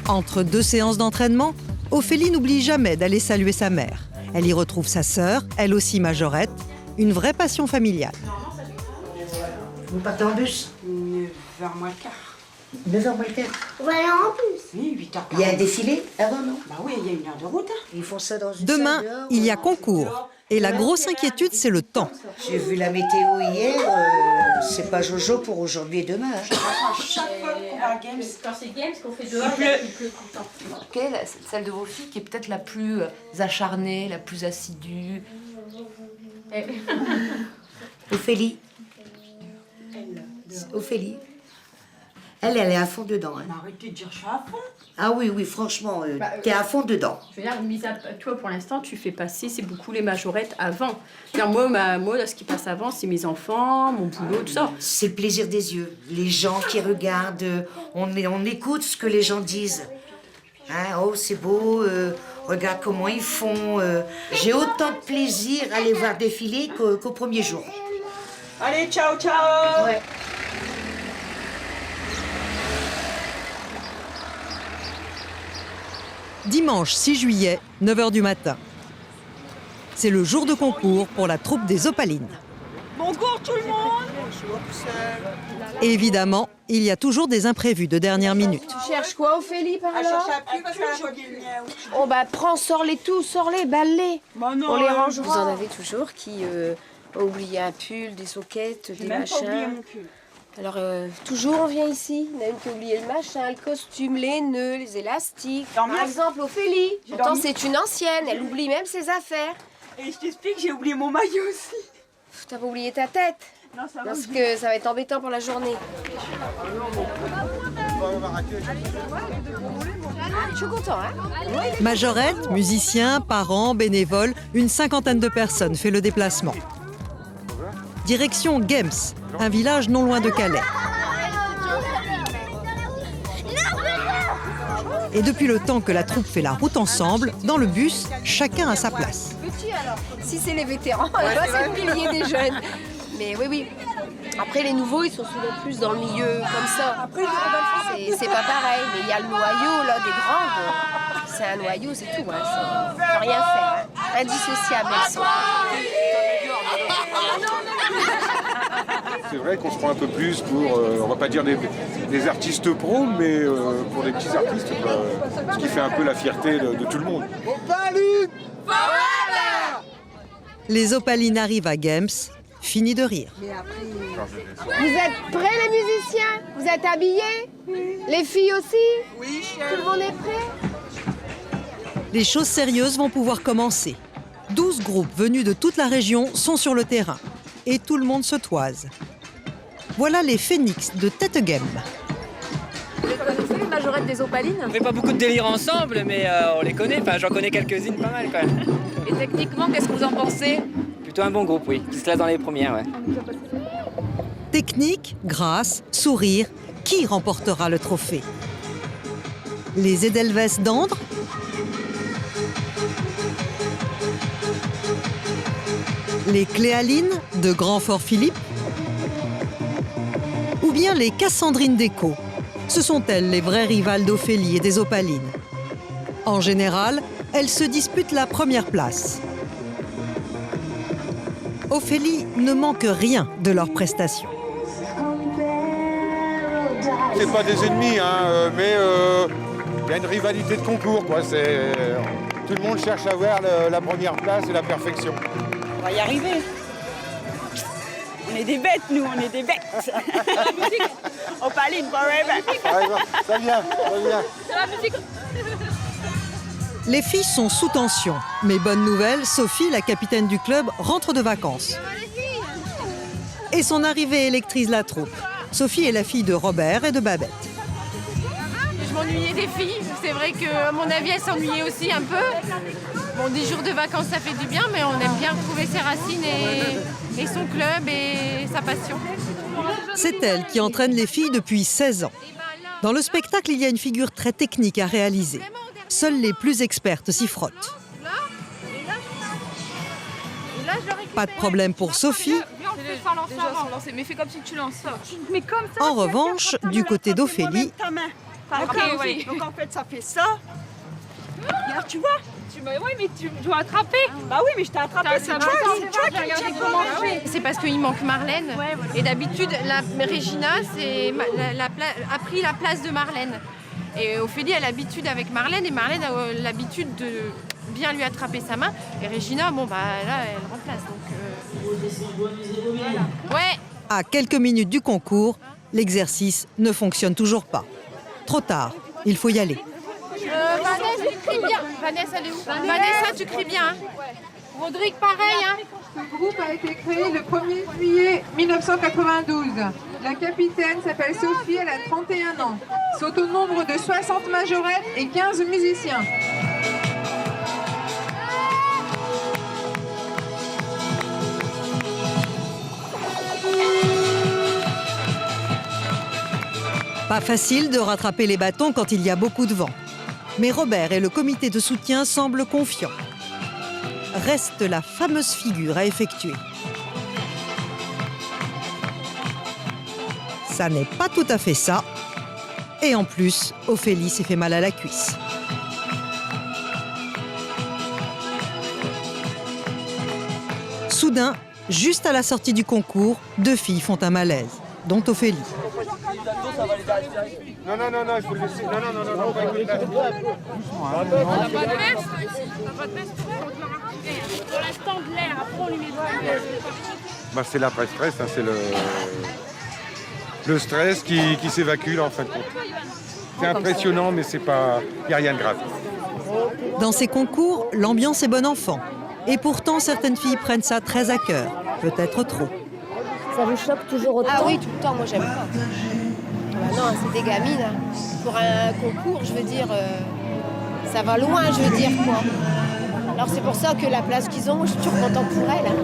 Entre 2 séances d'entraînement, Ophélie n'oublie jamais d'aller saluer sa mère. Elle y retrouve sa sœur, elle aussi majorette, une vraie passion familiale. Vous partez en bus? 9h moins le quart. 9h moins le quart. On va aller en bus? Oui, 8h40. Il y a un défilé avant, non? Bah oui, il y a 1 heure de route. Hein. Ils font ça dans une Demain, salle dehors, il y a concours. Et la grosse inquiétude, c'est le temps. J'ai vu la météo hier, c'est pas Jojo pour aujourd'hui et demain. Hein. Chaque fois qu'on va à Games, Quand c'est Games, qu'on fait dehors, il pleut tout le temps. Quelle est celle de vos filles qui est peut-être la plus acharnée, la plus assidue? Ophélie. Ophélie. Elle est à fond dedans. Hein. Arrêtez de dire je suis à fond. Ah oui, oui, franchement, t'es à fond dedans. Je veux dire, mis à toi pour l'instant, tu fais passer, c'est beaucoup les majorettes avant. Moi, là, ce qui passe avant, c'est mes enfants, mon boulot, tout ça. C'est le plaisir des yeux. Les gens qui regardent, on écoute ce que les gens disent. Hein, oh, c'est beau, regarde comment ils font. J'ai autant de plaisir à les voir défiler qu'au premier jour. Allez, ciao, ciao. Ouais. Dimanche 6 juillet, 9h du matin. C'est le jour de concours pour la troupe des Opalines. Bon cours tout le monde. Et évidemment, il y a toujours des imprévus de dernière minute. Tu cherches quoi, Ophélie, par Elle là? cherche à plus parce qu'elle a pas dit le mien. Oh bah prends, sors-les tous, sors-les, balle-les. Bah non, On les rangera. Vous en avez toujours qui ont oublié un pull, des soquettes, des même pas oublié machins. mon pull. Alors toujours on vient ici, il y en a une qui a oublié le machin, le costume, les nœuds, les élastiques. Par exemple Ophélie, pourtant c'est une ancienne, elle oublie même ses affaires. Et je t'explique, j'ai oublié mon maillot aussi. T'as pas oublié ta tête? Non, ça va. Parce que ça va être embêtant pour la journée. Je suis content, hein? Majorette, musiciens, parents, bénévoles, une 50aine de personnes fait le déplacement. Direction Games, un village non loin de Calais. Et depuis le temps que la troupe fait la route ensemble, dans le bus, chacun a sa place. Petit alors, si c'est les vétérans, là c'est le pilier des jeunes. Mais oui. Après les nouveaux, ils sont souvent plus dans le milieu comme ça. C'est pas pareil, mais il y a le noyau là des grandes. C'est un noyau, c'est tout. Hein. On peut rien faire. Hein. Indissociables elles sont. C'est vrai qu'on se prend un peu plus pour, on va pas dire des artistes pros, mais pour des petits artistes, ce qui fait un peu la fierté de tout le monde. Les Opalines arrivent à Games, fini de rire. Vous êtes prêts les musiciens? Vous êtes habillés? Les filles aussi? Oui, Tout le monde est prêt? Les choses sérieuses vont pouvoir commencer. 12 groupes venus de toute la région sont sur le terrain. Et tout le monde se toise. Voilà les Phénix de Tettegem. Vous les connaissez, les majorettes des opalines? On fait pas beaucoup de délire ensemble, mais on les connaît. Enfin, j'en connais quelques-unes pas mal quand même. Et techniquement, qu'est-ce que vous en pensez? Plutôt un bon groupe, oui. Qui se classe dans les premières, ouais. Technique, grâce, sourire, qui remportera le trophée? Les Edelweiss d'Andre? Les Cléalines de Grand-Fort-Philippe? Ou bien les Cassandrines d'Écho? Ce sont elles les vraies rivales d'Ophélie et des Opalines. En général, elles se disputent la première place. Ophélie ne manque rien de leurs prestations. C'est pas des ennemis, hein, mais il y a une rivalité de concours, quoi. Tout le monde cherche à avoir la première place et la perfection. On va y arriver. On est des bêtes, nous, on est des bêtes. Opaline forever. Ça vient, ça vient. C'est la musique. Les filles sont sous tension. Mais bonne nouvelle, Sophie, la capitaine du club, rentre de vacances. Et son arrivée électrise la troupe. Sophie est la fille de Robert et de Babette. Je m'ennuyais des filles. C'est vrai qu'à mon avis, elles s'ennuyaient aussi un peu. Bon, 10 jours de vacances, ça fait du bien, mais on aime bien retrouver ses racines et son club et sa passion. C'est elle qui entraîne les filles depuis 16 ans. Dans le spectacle, il y a une figure très technique à réaliser. Seules les plus expertes s'y frottent. Pas de problème pour Sophie. Mais fais comme si tu lances ça. Mais comme ça. En revanche, du côté d'Ophélie, Ok, oui. Donc en fait, ça fait ça. Regarde, tu vois. Oui, mais tu dois attraper. Bah oui, mais je t'ai attrapé. C'est toi qui manger. C'est parce qu'il manque Marlène. Ouais, voilà. Et d'habitude, Regina a pris la place de Marlène. Et Ophélie a l'habitude avec Marlène, et Marlène a l'habitude de bien lui attraper sa main. Et Regina, bon, bah là, elle remplace. Donc, voilà. Ouais. à quelques minutes du concours, l'exercice ne fonctionne toujours pas. Trop tard, il faut y aller. Vanessa, tu cries bien. Vanessa, elle est où? Vanessa, tu cries bien. Hein. Rodrigue, pareil. Hein. Ce groupe a été créé le 1er juillet 1992. La capitaine s'appelle Sophie, elle a 31 ans. Sont au nombre de 60 majorettes et 15 musiciens. Pas facile de rattraper les bâtons quand il y a beaucoup de vent. Mais Robert et le comité de soutien semblent confiants. Reste la fameuse figure à effectuer. Ça n'est pas tout à fait ça. Et en plus, Ophélie s'est fait mal à la cuisse. Soudain, juste à la sortie du concours, deux filles font un malaise, dont Ophélie. Non, non, non, non, il faut le laisser. Non, non, non, non, pas écouter. T'as pas de veste? T'as pas de veste? Pour l'instant de l'air, après on lui met de l'air. Bah, c'est l'après-stress, hein, c'est le stress qui s'évacue là, en fin de compte. C'est impressionnant, mais c'est pas, il n'y a rien de grave. Dans ces concours, l'ambiance est bon enfant. Et pourtant, certaines filles prennent ça très à cœur, peut-être trop. Ça vous choque toujours autant? Ah oui, tout le temps, moi j'aime pas. Bah non, c'est des gamines. Hein. Pour un concours, je veux dire, ça va loin, je veux dire, quoi. Alors c'est pour ça que la place qu'ils ont, je suis toujours contente pour elles. Hein.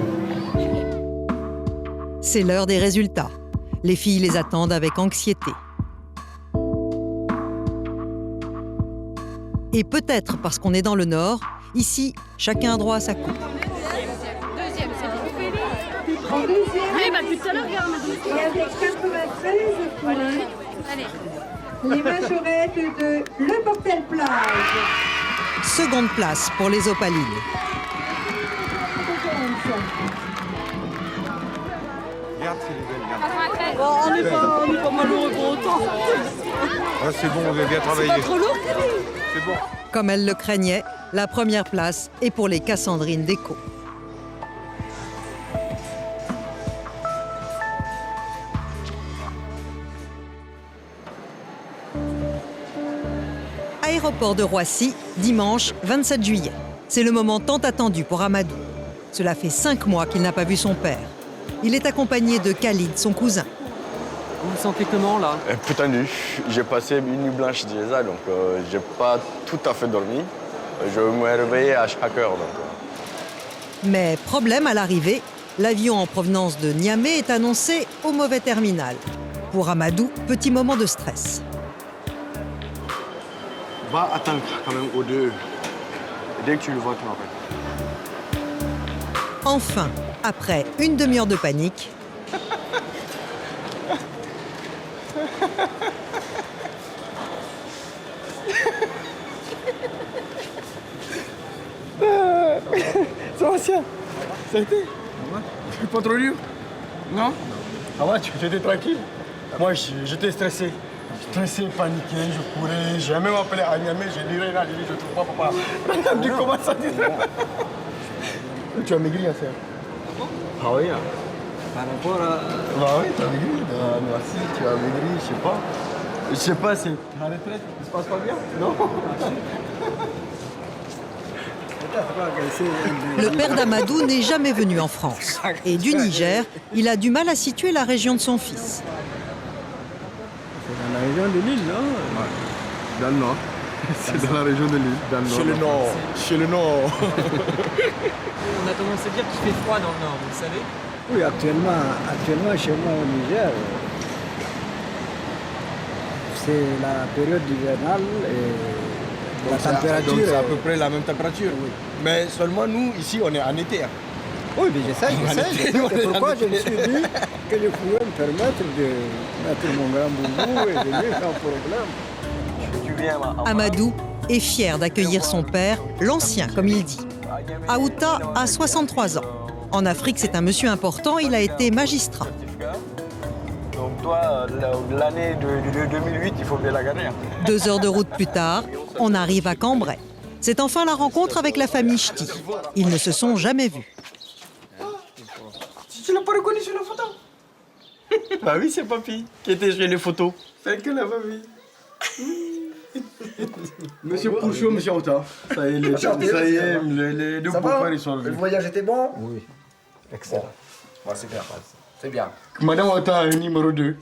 C'est l'heure des résultats. Les filles les attendent avec anxiété. Et peut-être parce qu'on est dans le Nord, ici, chacun a droit à sa coupe. Deuxième, c'est Ophélie. En deuxième, Oui, bah tout à l'heure, regarde. il y avait 93 points. Allez. Les majorettes de Le Portel Plage. Seconde place pour les Opalines. Regarde, c'est les belles. Bon, on n'est pas malheureux pour autant. Ah, c'est bon, vous avez bien travaillé. C'est pas trop lourd, C'est bon. Comme elle le craignait, la première place est pour les Cassandrines d'Écho. Aéroport de Roissy, dimanche 27 juillet. C'est le moment tant attendu pour Amadou. Cela fait 5 mois qu'il n'a pas vu son père. Il est accompagné de Khalid, son cousin. Vous vous sentez comment là? Putain nu. J'ai passé une nuit blanche déjà, donc j'ai pas tout à fait dormi. Je me réveillais à chaque heure. Mais problème à l'arrivée, l'avion en provenance de Niamey est annoncé au mauvais terminal. Pour Amadou, petit moment de stress. Va attendre quand même aux deux. Dès que tu le vois, tu m'appelles. Enfin, après une demi-heure de panique, Sébastien, ça a été? Pas trop dur? Non? Ah ouais, tu étais tranquille? Moi, j'étais stressé. Stressé, paniqué, je courais. J'ai même appelé à Niamey, j'ai dit rien, je trouve pas papa. Regarde, tu commences à dire. Tu as maigri, assez. Ah oui, hein. Par rapport à... Bah oui, tu as maigri. Merci, tu as maigri, je sais pas. Je sais pas, c'est la retraite, ça se passe pas bien? Non? le père d'Amadou n'est jamais venu en France. Et du Niger, il a du mal à situer la région de son fils. C'est dans la région de l'île, non? Ouais. Dans le nord. C'est dans la région de l'île, dans le nord. Chez le nord. Chez le nord. On a tendance à dire qu'il fait froid dans le nord, vous le savez? Oui, actuellement chez moi au Niger, c'est la période hivernale et la température. Donc c'est à peu près la même température. Oui. Mais seulement nous, ici, on est en été. Hein. Oui, mais je sais. C'est pourquoi je me suis dit que je pouvais me permettre de mettre mon grand boubou et de venir sans problème. Amadou est fier d'accueillir son père, l'ancien comme il dit. Aouta a 63 ans. En Afrique, c'est un monsieur important, il a été magistrat. Donc toi, l'année de 2008, il faut bien la gagner. 2 heures de route plus tard, on arrive à Cambrai. C'est enfin la rencontre avec la famille Ch'ti. Ils ne se sont jamais vus. Tu l'as pas reconnu sur la photo? Bah oui, c'est papy qui était sur les photos. C'est que la famille. Monsieur Pouchot, monsieur Aouta. Ça y est, les deux beaux-pères, ils sont venus. Le voyage était bon? Oui. Excellent. Ouais, c'est bien. C'est bien. Madame Aouta a un numéro 2.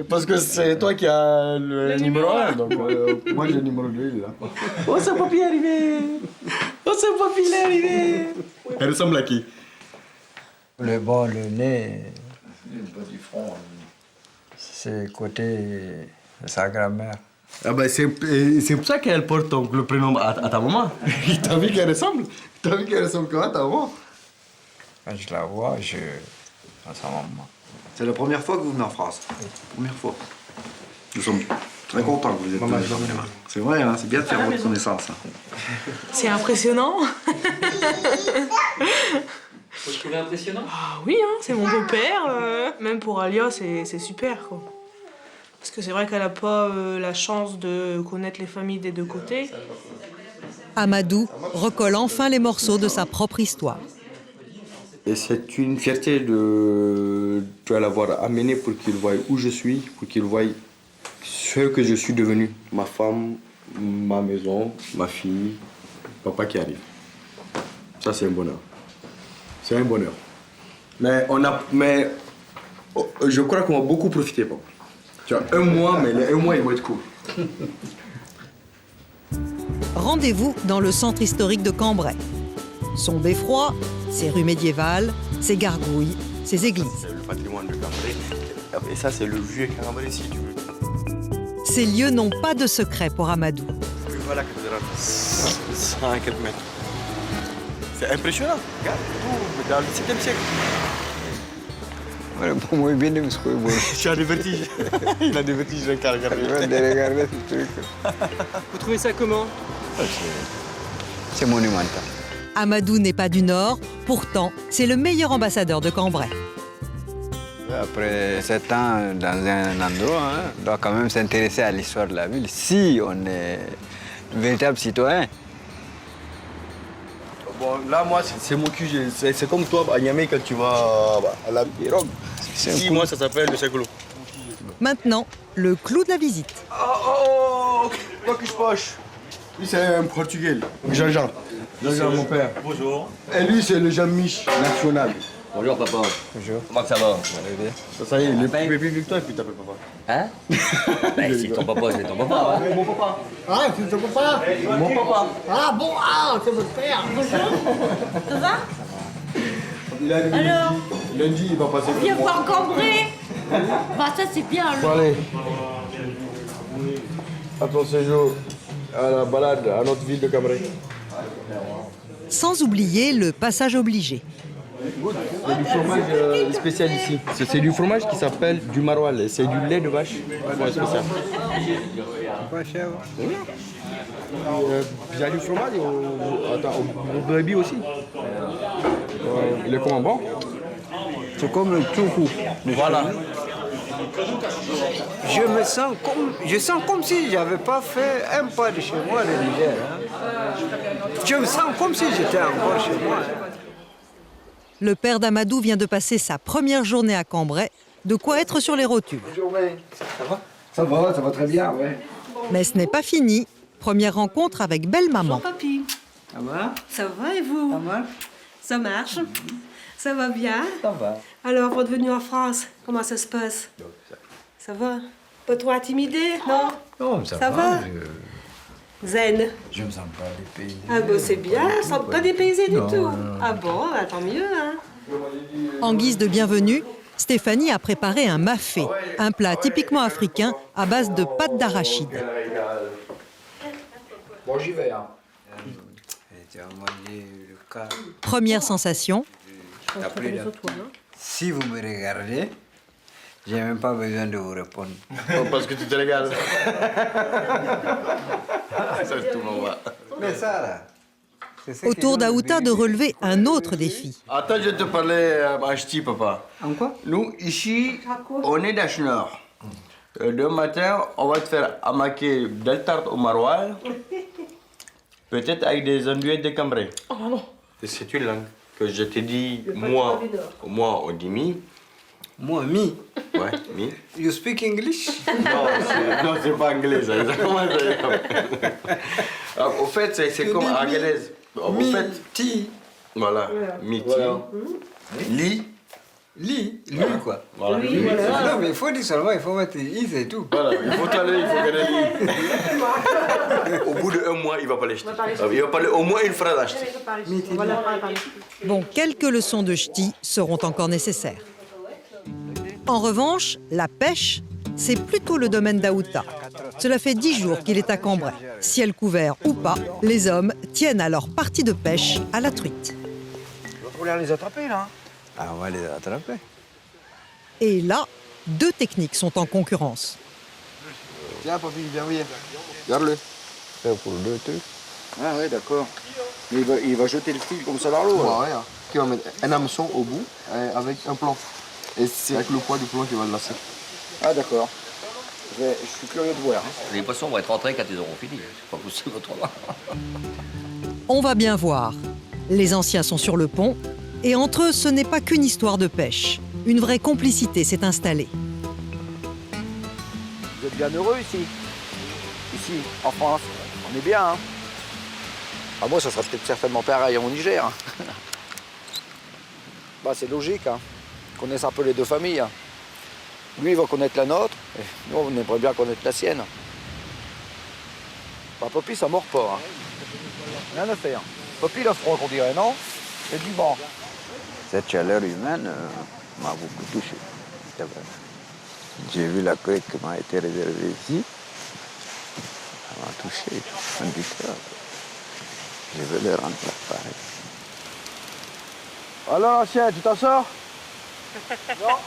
Parce que c'est toi qui as le numéro 1. Donc moi j'ai le numéro 2, il est là. Oh, c'est papy est arrivé. Oh, c'est papy, il est arrivé. Elle ressemble à qui? Le nez, le bas du front, c'est côté de sa grand-mère. Ah bah c'est pour ça qu'elle porte donc le prénom à ta maman. T'as vu qu'elle ressemble? T'as vu qu'elle ressemble comment à ta maman? Quand je la vois, je pense à maman. C'est la première fois que vous venez en France? Oui. Première fois. Nous sommes très contents que vous êtes venus. C'est vrai, hein, c'est bien de faire votre connaissance. Hein. C'est impressionnant. Vous le trouvez impressionnant? Ah oui, hein, c'est mon beau-père. Même pour Alia, c'est super, quoi. Parce que c'est vrai qu'elle n'a pas la chance de connaître les familles des deux côtés. Amadou recolle enfin les morceaux de sa propre histoire. Et c'est une fierté de l'avoir amené pour qu'il voie où je suis, pour qu'il voie ce que je suis devenu. Ma femme, ma maison, ma fille, papa qui arrive. Ça, c'est un bonheur. C'est un bonheur. Mais je crois qu'on va beaucoup profiter, papa. Tu as 1 mois, mais les 1 mois, ils vont être cool. Rendez-vous dans le centre historique de Cambrai. Son beffroi, ses rues médiévales, ses gargouilles, ses églises. C'est le patrimoine de Cambrai. Et ça, c'est le vieux Cambrai, si tu veux. Ces lieux n'ont pas de secret pour Amadou. Voilà la cathédrale. 100 quelques mètres. C'est impressionnant. Regarde, tout dans le XVIIe siècle. Tu as des vertiges. Il a des vertiges, j'ai qu'à regarder. Vous trouvez ça comment? C'est monumental. Amadou n'est pas du Nord, pourtant, c'est le meilleur ambassadeur de Cambrai. Après 7 ans dans un endroit, on doit quand même s'intéresser à l'histoire de la ville si on est véritable citoyen. Bon, là, moi, c'est mon QG. C'est comme toi, à Niamey, quand tu vas à la pirogue. Si, moi, ça s'appelle le Seglo. Maintenant, le clou de la visite. Oh, Marcus Poche. Lui, c'est un Portugais, Jean-Jean. Bonjour mon père. Bonjour. Et lui, c'est le Jean-Mich national. Bonjour papa. Bonjour. Comment ça va? Ça y est, il est plus vieux que toi et puis t'appelles papa. Hein? Ben, c'est ton papa, c'est ton papa. Hein? Mon papa. Ah, c'est ton papa? Mon papa. Ah bon, ah, c'est votre père. Ça va? Il a Alors? Lundi, il va passer. Viens voir Cambrai. Bah ça c'est bien. Bon, allez. À ton séjour à la balade à notre ville de Cambrai. Sans oublier le passage obligé. Il y a du fromage spécial ici. C'est du fromage qui s'appelle du maroilles. C'est du lait de vache. Fromage spécial. Pas cher. Oui. Il y a du fromage au brebis aussi. Il est comment bon? C'est comme le tourou. Voilà. Je sens comme si j'avais pas fait un pas de chez moi, le Niger. Je me sens comme si j'étais encore chez moi. Le père d'Amadou vient de passer sa première journée à Cambrai, de quoi être sur les rotules. Ça va très bien, ouais. Mais ce n'est pas fini. Première rencontre avec belle-maman. Bonjour papy. Ça va? Ça va et vous? Ça marche? Ça marche. Ça va bien? Ça va. Alors, votre venue en France, comment ça se passe? Ça va? Pas trop intimidé, non? Non, ça va? Zen. Je me sens pas dépaysé. Ah bon, c'est bien, ça pas dépaysé du Non, tout. non. Ah bon, bah, tant mieux, hein? En guise de bienvenue, Stéphanie a préparé un mafé, un plat typiquement africain à base de pâte d'arachide. Bon, j'y vais, hein. Première sensation, Après, là, si vous me regardez, j'ai même pas besoin de vous répondre. Parce que tu te régales. Ça, tout le monde va. Mais ça, là. au tour d'Aouta de relever un autre défi. Attends, je vais te parler en ch'ti, papa. En quoi? Nous, ici, on est d'Acheneur. Demain matin, on va te faire amaquer del tarte au maroilles, peut-être avec des andouillettes de Cambrai. Oh non. C'est une langue que je t'ai dit, moi, on dit mi. Moi, mi. Ouais, mi. You speak English? Non, c'est pas anglais, ça. Au fait, c'est comme anglaise. Au fait, ti. Voilà, mi-ti. Li. Li, lui, quoi. Voilà. Oui, voilà. Non, mais il faut dire seulement, il faut mettre i, c'est tout. Voilà, il faut aller, il faut gagner. Au bout d'un mois, il va parler ch'ti. Il va parler au moins une phrase en ch'ti. Bon, quelques leçons de ch'ti seront encore nécessaires. En revanche, la pêche, c'est plutôt le domaine d'Aouta. Cela fait 10 jours qu'il est à Cambrai. Ciel couvert ou pas, les hommes tiennent à leur partie de pêche à la truite. Il va falloir les attraper, là. Ah, on va les attraper. Et là, deux techniques sont en concurrence. Tiens, papy, viens, oui. Regarde-le. C'est pour deux trucs. Ah ouais, d'accord. Mais il va jeter le fil comme ça dans l'eau. Ouais, hein. Qui va mettre un hameçon au bout avec un plomb. Et c'est avec le poids du plomb qu'il va le lasser. Ah d'accord. Je suis curieux de voir. Les poissons vont être rentrés quand ils auront fini. C'est pas possible autrement. On va bien voir. Les anciens sont sur le pont, et entre eux, ce n'est pas qu'une histoire de pêche. Une vraie complicité s'est installée. Vous êtes bien heureux ici? Ici, en France. On est bien, hein? Ah, moi, ça sera peut-être certainement pareil au Niger. Bah, c'est logique, hein. On connaisse un peu les deux familles. Hein. Lui, il va connaître la nôtre, et nous, on aimerait bien connaître la sienne. Bah, Papy, ça mord pas. Hein. Rien à faire. Papy, il a froid, qu'on dirait, non? Et du vent. Cette chaleur humaine m'a beaucoup touché. C'est vrai. J'ai vu la crique qui m'a été réservée ici. Ça m'a touché, un du cœur. Je veux le rendre pareil. Alors, chien, tu t'en sors? Non.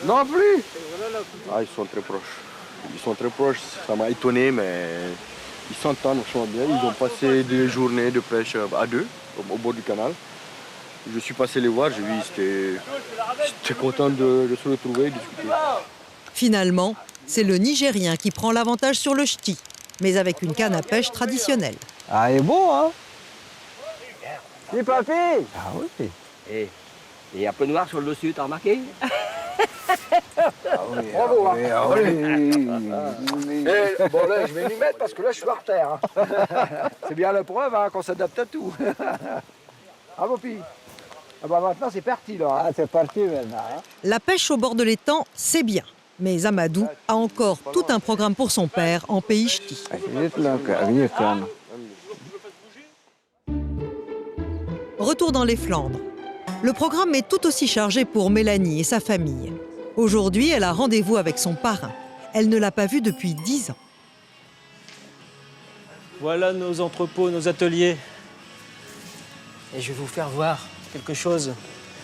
Non plus. Ah, ils sont très proches. Ils sont très proches, ça m'a étonné, mais ils s'entendent vachement bien. Ils ont passé des journées de pêche à deux, au bord du canal. Je suis passé les voir, j'ai vu, j'étais content de se retrouver et discuter. Finalement, c'est le Nigérien qui prend l'avantage sur le ch'ti, mais avec une canne à pêche traditionnelle. Ah, il est beau, hein? C'est papy. Ah oui. Et il y a un peu noir sur le dessus, t'as remarqué? Bravo. oui, ah oui. Et, bon, là, je vais m'y mettre parce que là, je suis par terre. C'est bien la preuve qu'on s'adapte à tout. Bravo, Pi. Ah bah maintenant, c'est parti, là. Ah, c'est parti maintenant. La pêche au bord de l'étang, c'est bien. Mais Amadou a encore tout un programme pour son père en pays ch'ti. Retour dans les Flandres. Le programme est tout aussi chargé pour Mélanie et sa famille. Aujourd'hui, elle a rendez-vous avec son parrain. Elle ne l'a pas vu depuis 10 ans. Voilà nos entrepôts, nos ateliers. Et je vais vous faire voir quelque chose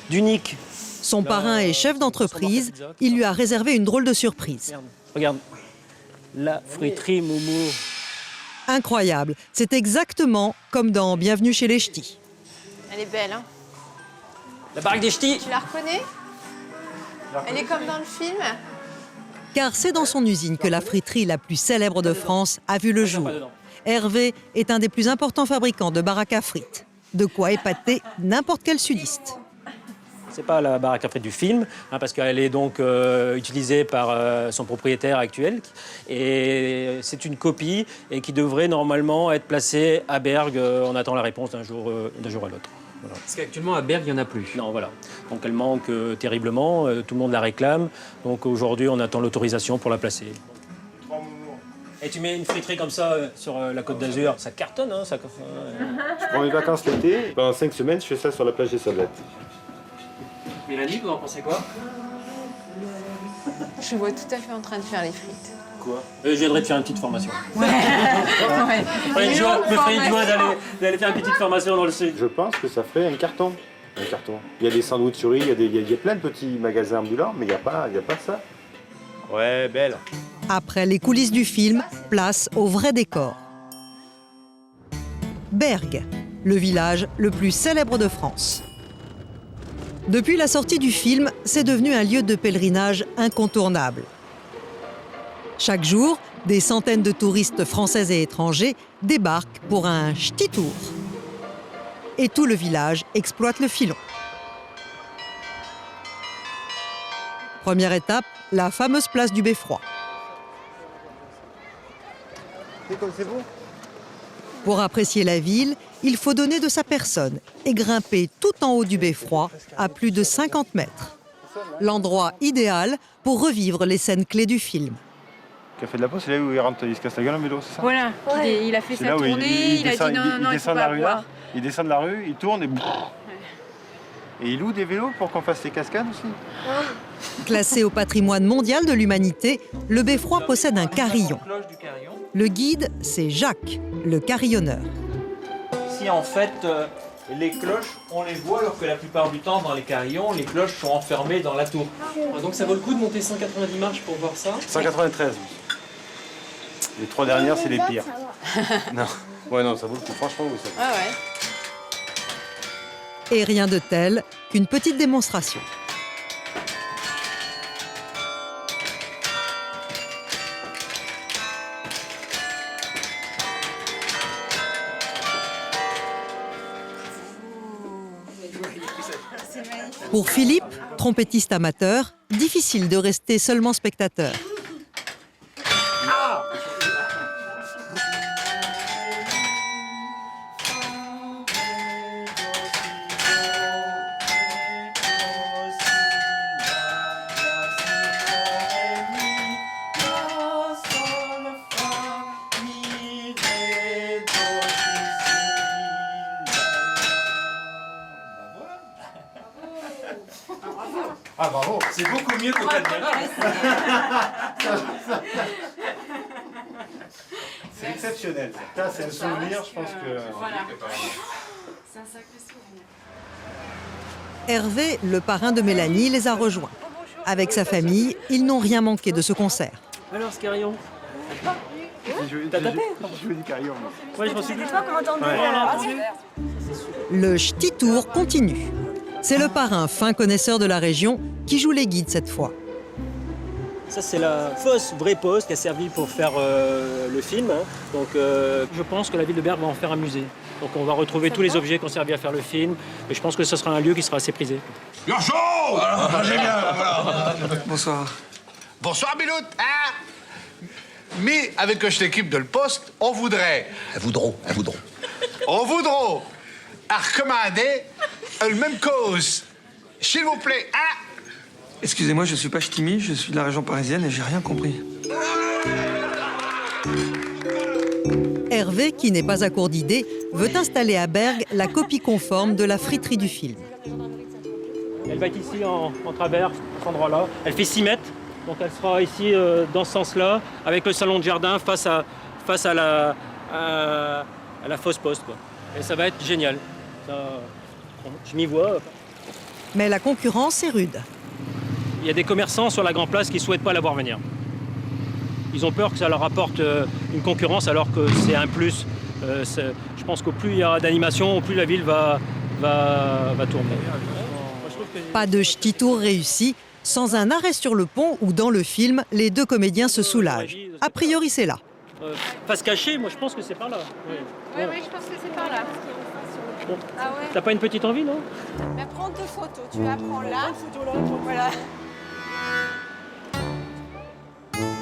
d'unique. Son parrain est chef d'entreprise. Il lui a réservé une drôle de surprise. Regarde, la friterie Moumou. Incroyable. C'est exactement comme dans Bienvenue chez les Ch'tis. Elle est belle, hein? La baraque des Ch'tis. Tu la reconnais? Elle est comme dans le film? Car c'est dans son usine que la friterie la plus célèbre de France a vu le jour. Hervé est un des plus importants fabricants de baraques à frites. De quoi épater n'importe quel sudiste. C'est pas la baraque à frites du film, parce qu'elle est donc utilisée par son propriétaire actuel. Et c'est une copie et qui devrait normalement être placée à Bergue. On attend la réponse d'un jour à l'autre. Voilà. Parce qu'actuellement, à Bergue, il n'y en a plus. Non, voilà. Donc elle manque terriblement, tout le monde la réclame. Donc aujourd'hui, on attend l'autorisation pour la placer. Et tu mets une friterie comme ça sur la Côte d'Azur, ça cartonne, hein, ça. Je prends mes vacances l'été, pendant 5 semaines, je fais ça sur la plage des Sablettes. Mélanie, vous en pensez quoi? Je vois tout à fait en train de faire les frites. Quoi? Je viendrai te faire une petite formation. Ouais. Je me ferai une joie d'aller faire une petite formation dans le sud. Je pense que ça ferait un carton. Il y a des sandwicheries, il y a plein de petits magasins ambulants, mais il n'y a pas ça. Ouais, belle. Après les coulisses du film, place au vrai décor. Bergue, le village le plus célèbre de France. Depuis la sortie du film, c'est devenu un lieu de pèlerinage incontournable. Chaque jour, des centaines de touristes français et étrangers débarquent pour un ch'ti tour. Et tout le village exploite le filon. Première étape, la fameuse place du Beffroi. Pour apprécier la ville, il faut donner de sa personne et grimper tout en haut du Beffroi à plus de 50 mètres. L'endroit idéal pour revivre les scènes clés du film. Le Café de la Poste, c'est là où il rentre, il se casse la gueule en vélo, c'est ça? Voilà, il a fait sa tournée, il a dit non, il faut pas boire. Il descend de la rue, il tourne et... Et il loue des vélos pour qu'on fasse les cascades aussi. Classé au patrimoine mondial de l'humanité, le Beffroi possède un carillon. Le guide, c'est Jacques, le carillonneur. Ici, en fait, les cloches, on les voit, alors que la plupart du temps, dans les carillons, les cloches sont enfermées dans la tour. Donc ça vaut le coup de monter 190 marches pour voir ça? 193. Les 3 dernières, c'est les pires. Non. Ouais, non, ça vaut le coup, franchement, oui, ça. Ah ouais. Et rien de tel qu'une petite démonstration. Pour Philippe, trompettiste amateur, difficile de rester seulement spectateur. Ah bravo, c'est beaucoup mieux que C'est exceptionnel. Ça, c'est un souvenir, je pense que... Voilà. C'est un sacré souvenir. Hervé, le parrain de Mélanie, les a rejoints. Avec sa famille, ils n'ont rien manqué de ce concert. Alors, ce carillon? T'as tapé? Je jouais du carillon. Ouais, je m'en suis dit. Le ch'ti tour continue. C'est le parrain fin connaisseur de la région qui joue les guides cette fois. Ça, c'est la fausse vraie poste qui a servi pour faire le film. Hein. Donc, je pense que la ville de Bergue va en faire un musée. Donc, on va retrouver tous les objets qui ont servi à faire le film. Et je pense que ce sera un lieu qui sera assez prisé. Bien chaud. J'ai bien, voilà. Bonsoir. Bonsoir, Bilout. Ah. Mais avec l'équipe de le poste, on voudrait... On voudrait recommander la même cause. S'il vous plaît, ah. Excusez-moi, je suis pas ch'timi, je suis de la région parisienne et j'ai rien compris. Hervé, qui n'est pas à court d'idées, veut installer à Bergue la copie conforme de la friterie du film. Elle va être ici en travers, à cet endroit-là. Elle fait 6 mètres, donc elle sera ici dans ce sens-là, avec le salon de jardin face à la fausse poste, quoi. Et ça va être génial. Ça, je m'y vois. Mais la concurrence est rude. Il y a des commerçants sur la Grand Place qui ne souhaitent pas la voir venir. Ils ont peur que ça leur apporte une concurrence alors que c'est un plus. Je pense qu'au plus il y aura d'animation, au plus la ville va tourner. Pas de ch'ti tour réussi, sans un arrêt sur le pont où, dans le film, les deux comédiens se soulagent. A priori, c'est là. Face cachée, moi je pense que c'est par là. Oui, je pense que c'est par là. Bon. Ah ouais. T'as pas une petite envie, non? Mais prends 2 photos. Tu vas prendre là. Voilà.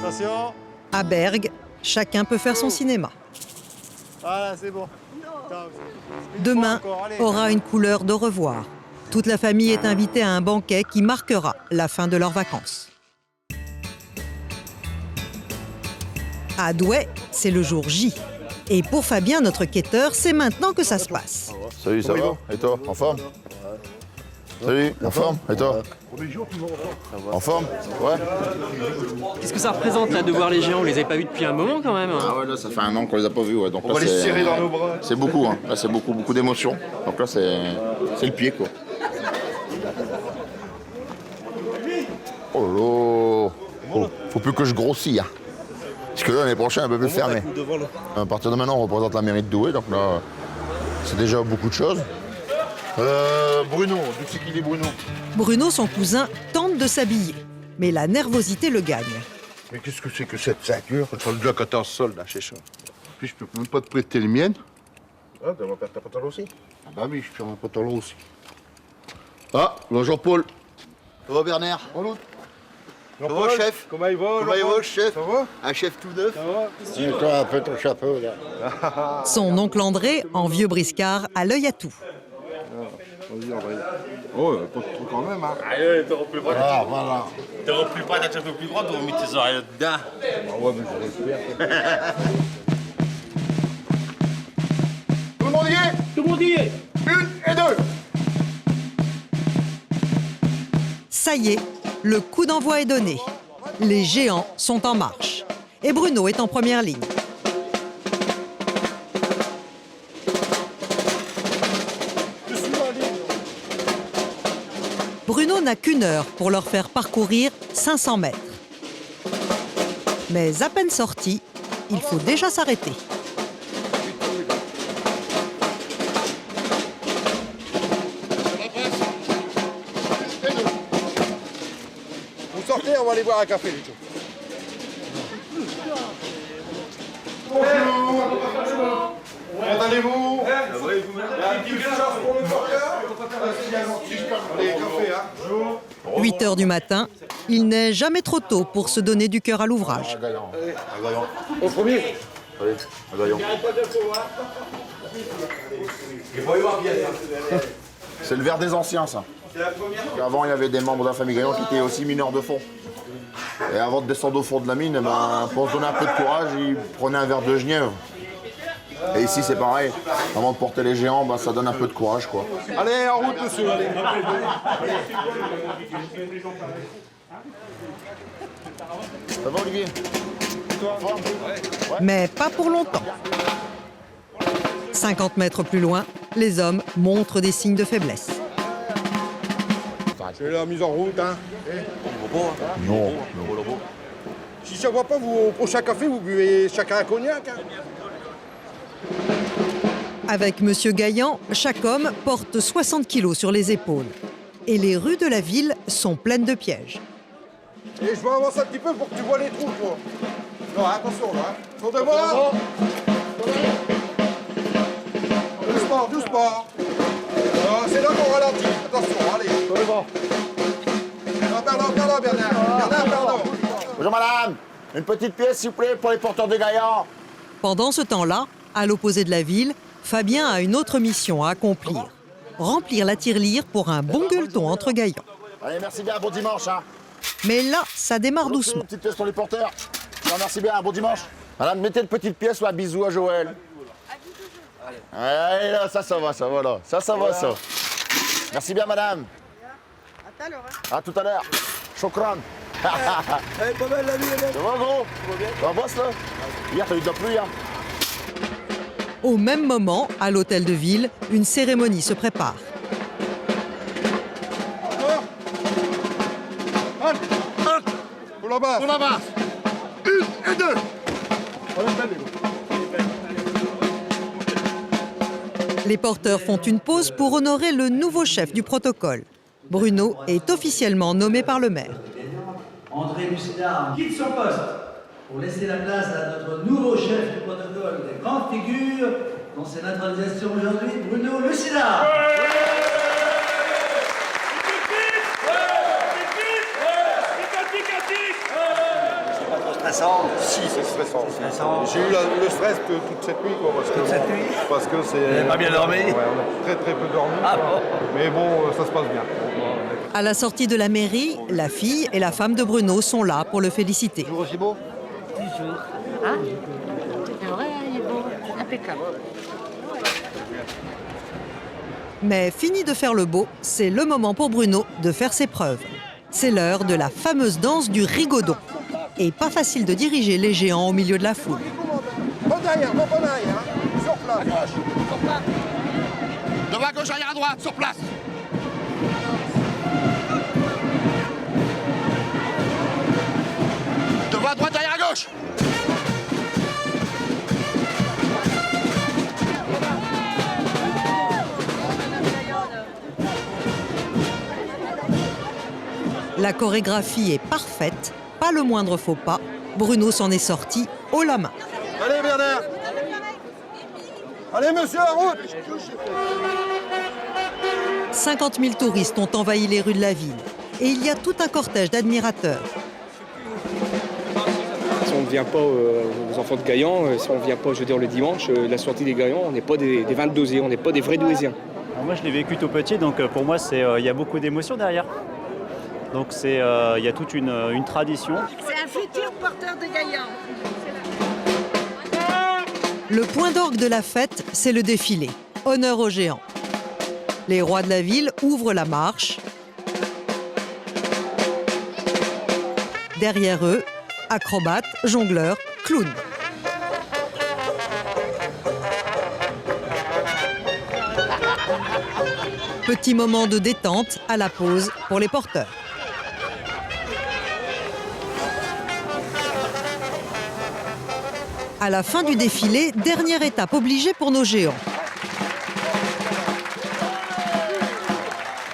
Attention. À Bergue, chacun peut faire son cinéma. Voilà, c'est bon. Demain aura une couleur d'au revoir. Toute la famille est invitée à un banquet qui marquera la fin de leurs vacances. À Douai, c'est le jour J. Et pour Fabien, notre quêteur, c'est maintenant que ça se passe. Salut, ça va? Et toi, en forme? Salut, en forme? Et toi? En forme? Ouais. Qu'est-ce que ça représente là de voir les géants? On les avait pas vus depuis un moment quand même. Ah ouais, là ça fait un an qu'on les a pas vus. Ouais. Donc, On là, va les serrer dans nos bras. C'est beaucoup, hein. Là c'est beaucoup d'émotions. Donc là c'est le pied quoi. Oh là. Faut plus que je grossis. Hein. Parce que là l'année prochaine un peu plus fermé. À partir de maintenant on représente la mairie de Douai, donc là c'est déjà beaucoup de choses. Bruno, d'où c'est qu'il est Bruno? Bruno, son cousin, tente de s'habiller. Mais la nervosité le gagne. Mais qu'est-ce que c'est que cette ceinture? Je déjà 14 soldes là chez ça. Puis je peux même pas te prêter les miennes. Ah, tu vas perdre ta pantalon aussi? Ah bah oui, je perds mon pantalon aussi. Ah, bonjour Paul. Ça va Bernard? Bonjour. Ça va chef? Comment il va? Comment il va chef? Ça va? Un chef tout neuf? Ça va? Tiens-toi un peu ton chapeau là. Son oncle André, en vieux briscard, a l'œil à tout. Vas-y, André. Oh, pas de trop quand même, hein. Allez, t'auras plus le droit. Ah, voilà. T'auras plus le droit d'être un peu plus grand, t'auras mis tes oreilles dedans. Ah ouais, mais je respecte. Tout le monde y est? Tout le monde y est. 1 et 2. Ça y est, le coup d'envoi est donné. Les géants sont en marche. Et Bruno est en première ligne. Bruno n'a qu'1 heure pour leur faire parcourir 500 mètres. Mais à peine sorti, il faut déjà s'arrêter. Vous sortez, on va aller boire un café, les gens. Bonjour. Comment allez-vous? Un petit chasse pour le porteur? Allez, café, hein? 8 heures du matin, il n'est jamais trop tôt pour se donner du cœur à l'ouvrage. Au premier? Allez, un gaillon. C'est le verre des anciens, ça. Avant, il y avait des membres de la famille Gaillon qui étaient aussi mineurs de fond. Et avant de descendre au fond de la mine, pour se donner un peu de courage, ils prenaient un verre de genièvre. Et ici, c'est pareil. Avant de porter les géants, ça donne un peu de courage, quoi. Allez, en route, monsieur, allez. Ça va, Olivier? Mais pas pour longtemps. 50 mètres plus loin, les hommes montrent des signes de faiblesse. C'est la mise en route, hein. Non. Si ça ne va pas, vous, au prochain café, vous buvez chacun un cognac, hein. Avec Monsieur Gaillan, chaque homme porte 60 kilos sur les épaules. Et les rues de la ville sont pleines de pièges. Et je vais avancer un petit peu pour que tu vois les trous, toi. Non, attention, là. Sur de moi. Doucement, doucement. C'est là qu'on ralentit. Attention, allez. Sur le vent. Non, pardon, Bernard. Pardon. Bonjour madame, une petite pièce s'il vous plaît pour les porteurs de gaillards. Pendant ce temps-là, à l'opposé de la ville, Fabien a une autre mission à accomplir. Remplir la tirelire pour un bon gueuleton entre gaillants. Allez, merci bien, bon dimanche. Hein. Mais là, ça démarre doucement. Une petite pièce pour les porteurs. Non, merci bien, bon dimanche. Madame, mettez une petite pièce ou un bisou à Joël. Allez, là, ça va, là. Ça va, ça. Merci bien, madame. À tout à l'heure. Chokran. Pas mal la vie, ça va, gros? Ça bosse, là? Hier, t'as eu de la pluie, hein? Au même moment, à l'hôtel de ville, une cérémonie se prépare. Pour la base. Pour la base. 1 et 2. Les porteurs font une pause pour honorer le nouveau chef du protocole. Bruno est officiellement nommé par le maire. André Lucida quitte son poste pour laisser la place à notre nouveau chef du protocole des grandes figures dans ses naturalisations aujourd'hui, Bruno Lucida. C'est pas trop stressant? Si, c'est stressant. J'ai eu le stress toute cette nuit, quoi. Parce que c'est... Vous n'avez pas bien dormi? Ouais, on a très peu dormi. Ah bon? Mais bon, ça se passe bien. À la sortie de la mairie, la fille et la femme de Bruno sont là pour le féliciter. Toujours aussi beau? Toujours. Hein? C'est vrai, il est beau. Impeccable. Mais fini de faire le beau, c'est le moment pour Bruno de faire ses preuves. C'est l'heure de la fameuse danse du rigodon. Et pas facile de diriger les géants au milieu de la foule. Bon derrière, hein. Sur place. Devant à gauche, arrière à droite, sur place. Devant à droite, arrière à gauche. La chorégraphie est parfaite, pas le moindre faux pas. Bruno s'en est sorti haut la main. Allez Bernard. Allez monsieur, en route. 50 000 touristes ont envahi les rues de la ville. Et il y a tout un cortège d'admirateurs. Si on ne vient pas aux enfants de Gaillan, si on ne vient pas, je veux dire, le dimanche, la sortie des Gaillans, on n'est pas des 22e, on n'est pas des vrais douésiens. Moi, je l'ai vécu tout petit, donc pour moi, il y a beaucoup d'émotions derrière. Donc il y a toute une tradition. C'est un futur porteur de Gaillan. Le point d'orgue de la fête, c'est le défilé. Honneur aux géants. Les rois de la ville ouvrent la marche. Derrière eux, acrobates, jongleurs, clowns. Petit moment de détente à la pause pour les porteurs. À la fin du défilé, dernière étape obligée pour nos géants.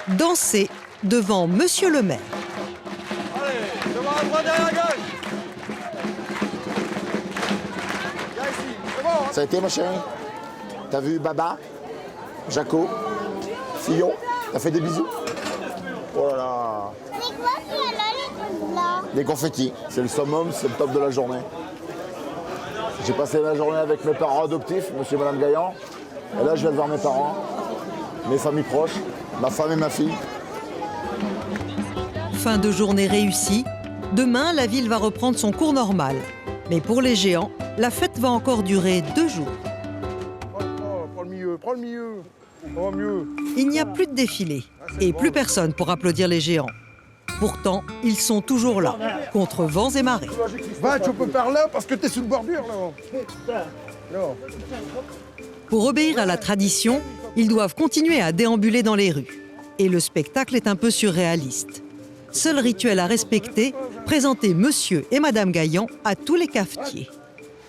Danser devant Monsieur le maire. Allez, devant à droite, derrière à gauche. Viens ici, c'est bon, hein. Ça a été ma chérie? T'as vu Baba, Jaco, Fillon? T'as fait des bisous? Oh là là. Des confettis. C'est le summum, c'est le top de la journée. J'ai passé la journée avec mes parents adoptifs, monsieur et madame Gaillan. Et là, je viens de voir mes parents, mes familles proches, ma femme et ma fille. Fin de journée réussie. Demain, la ville va reprendre son cours normal. Mais pour les géants, la fête va encore durer 2 jours. Prends le milieu, prends le milieu. Oh, mieux. Il n'y a plus de défilé et plus personne pour applaudir les géants. Pourtant, ils sont toujours là, contre vents et marées. Va, tu peux par là parce que t'es sous le bordure, là. Non. Pour obéir à la tradition, ils doivent continuer à déambuler dans les rues. Et le spectacle est un peu surréaliste. Seul rituel à respecter, présenter Monsieur et Madame Gaillan à tous les cafetiers.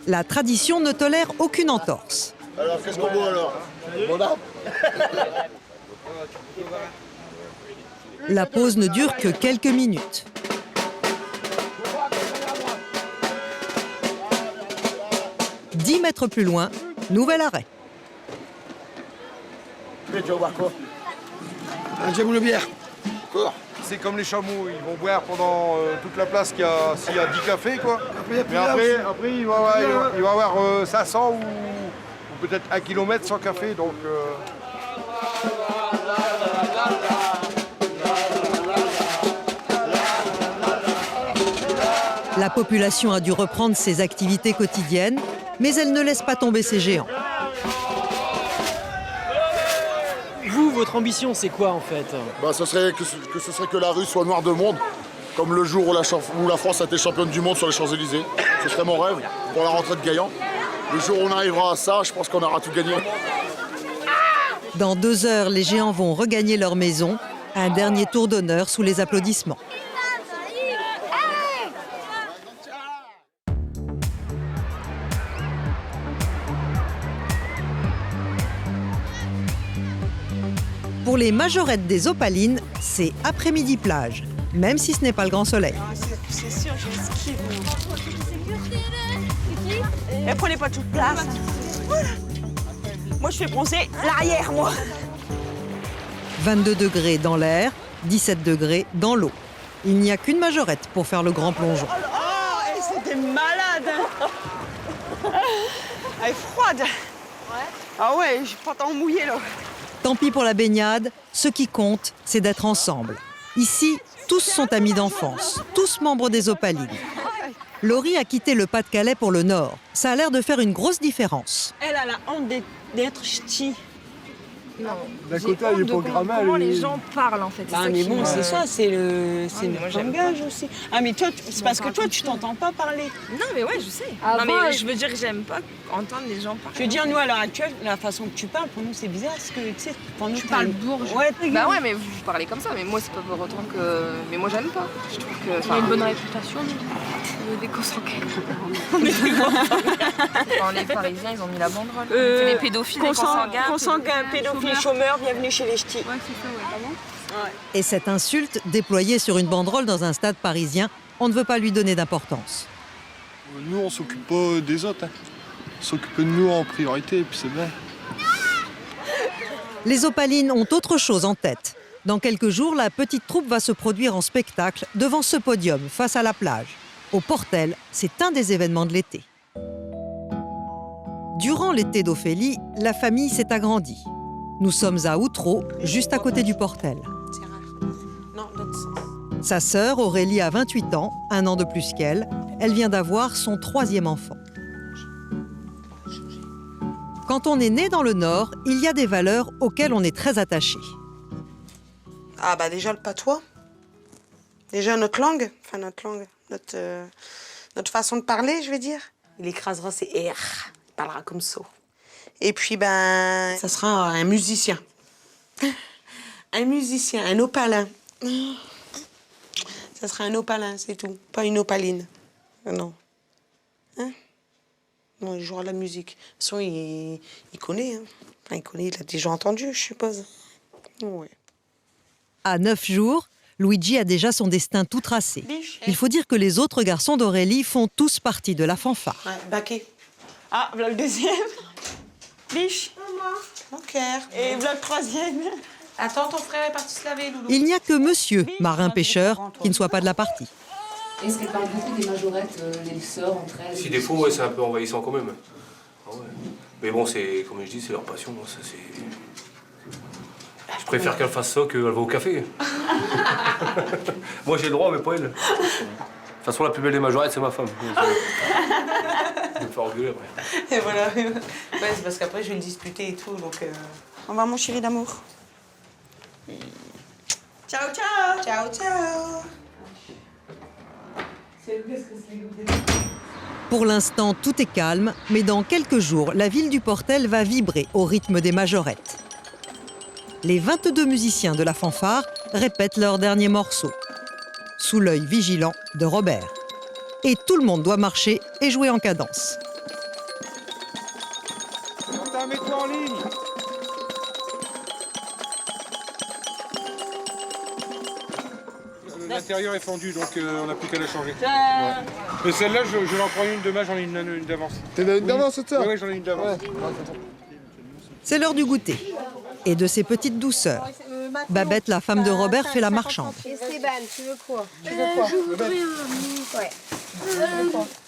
La tradition ne tolère aucune entorse. Alors, qu'est-ce qu'on boit alors? Bon, là. La pause ne dure que quelques minutes. 10 mètres plus loin, nouvel arrêt. Tu vas boire quoi? J'ai voulu bière. Quoi? C'est comme les chameaux, ils vont boire pendant toute la place s'il y a 10 cafés, quoi. Mais après il va y avoir 500 ou peut-être 1 kilomètre sans café, donc... La population a dû reprendre ses activités quotidiennes, mais elle ne laisse pas tomber ses géants. Vous, votre ambition, c'est quoi en fait? Ce serait que la rue soit noire de monde, comme le jour où la France a été championne du monde sur les Champs-Élysées. Ce serait mon rêve pour la rentrée de Gaillan. Le jour où on arrivera à ça, je pense qu'on aura tout gagné. Dans 2 heures, les géants vont regagner leur maison. Un dernier tour d'honneur sous les applaudissements. Pour les majorettes des Opalines, c'est après-midi plage, même si ce n'est pas le grand soleil. C'est sûr, je vais skier. Mais prenez pas toute place. Moi, je fais bronzer l'arrière, moi. 22 degrés dans l'air, 17 degrés dans l'eau. Il n'y a qu'une majorette pour faire le grand plongeon. Oh, c'était malade. Elle est froide. Ah ouais, j'ai pas tant mouillé, là. Tant pis pour la baignade, ce qui compte, c'est d'être ensemble. Ici, tous sont amis d'enfance, tous membres des Opalines. Laurie a quitté le Pas-de-Calais pour le Nord. Ça a l'air de faire une grosse différence. Elle a la honte d'être ch'ti. Non. D'un côté, elle est programmée. Comment les gens parlent en fait. Mais bon, c'est ça, c'est le langage aussi. Ah, mais toi, c'est parce que toi, tu t'entends pas parler. Non, mais ouais, je sais. Ah, non, mais je veux dire que j'aime pas entendre les gens parler. Je veux dire, nous, à l'heure actuelle, la façon que tu parles, pour nous, c'est bizarre. Parce que, tu sais, pour nous, tu parles bourge. Ouais, bah ouais, mais vous parlez comme ça, mais moi, c'est pas pour autant que. Mais moi, j'aime pas. Je trouve que. Il y a une bonne réputation. Des les Parisiens, ils ont mis la banderole. C'est les pédophiles, les consanguins, pédophiles, chômeurs, bienvenue chez les ch'tis. Ouais, c'est ça, ouais. Et cette insulte, déployée sur une banderole dans un stade parisien, on ne veut pas lui donner d'importance. Nous, on s'occupe pas des autres. On s'occupe de nous en priorité, et puis c'est bien. Les Opalines ont autre chose en tête. Dans quelques jours, la petite troupe va se produire en spectacle devant ce podium, face à la plage. Au Portel, c'est un des événements de l'été. Durant l'été d'Ophélie, la famille s'est agrandie. Nous sommes à Outreau, juste à côté du Portel. Non, l'autre sens. Sa sœur, Aurélie, a 28 ans, 1 an de plus qu'elle. Elle vient d'avoir son 3e enfant. Quand on est né dans le Nord, il y a des valeurs auxquelles on est très attaché. Ah bah déjà le patois. Déjà notre langue, notre façon de parler, je vais dire. Il écrasera ses R, il parlera comme ça. Et puis ben, ça sera un musicien. Un musicien, un opalin. Ça sera un opalin, c'est tout, pas une opaline. Non. Hein? Non, il jouera de la musique. De toute façon, il connaît, hein. Enfin, il connaît, il a déjà entendu, je suppose. Ouais. À 9 jours, Luigi a déjà son destin tout tracé. Il faut dire que les autres garçons d'Aurélie font tous partie de la fanfare. Ouais, baquet. Ah, voilà le deuxième. Biche. Maman. Ok. Et voilà le troisième. Attends, ton frère est parti se laver, Loulou. Il n'y a que monsieur, marin-pêcheur, qui ne soit pas de la partie. Est-ce qu'elle parle beaucoup des majorettes, les sœurs entre elles? Si des fois, ouais, c'est un peu envahissant quand même. Ah ouais. Mais bon, c'est comme je dis, c'est leur passion. Ça, c'est... Je préfère qu'elle fasse ça qu'elle va au café. Moi, j'ai le droit, mais pas elle. De toute façon, la plus belle des majorettes, c'est ma femme. Je vais me faire engueuler après. Et voilà. Ouais, c'est parce qu'après, je vais le disputer et tout, donc... Au revoir, mon chéri d'amour. Ciao, ciao. Ciao, ciao. Pour l'instant, tout est calme, mais dans quelques jours, la ville du Portel va vibrer au rythme des majorettes. Les 22 musiciens de la fanfare répètent leur dernier morceau, sous l'œil vigilant de Robert. Et tout le monde doit marcher et jouer en cadence. Mets-toi en ligne. l'intérieur est fendu, donc on n'a plus qu'à la changer. Ouais. Mais celle-là, je vais en prendre une demain, j'en ai une d'avance. T'en as une d'avance, c'est ça? Oui, j'en ai une d'avance. C'est l'heure du goûter et de ses petites douceurs. Babette, la femme de Robert, fait la marchande. Esteban, tu veux quoi? Je voudrais un... Ouais.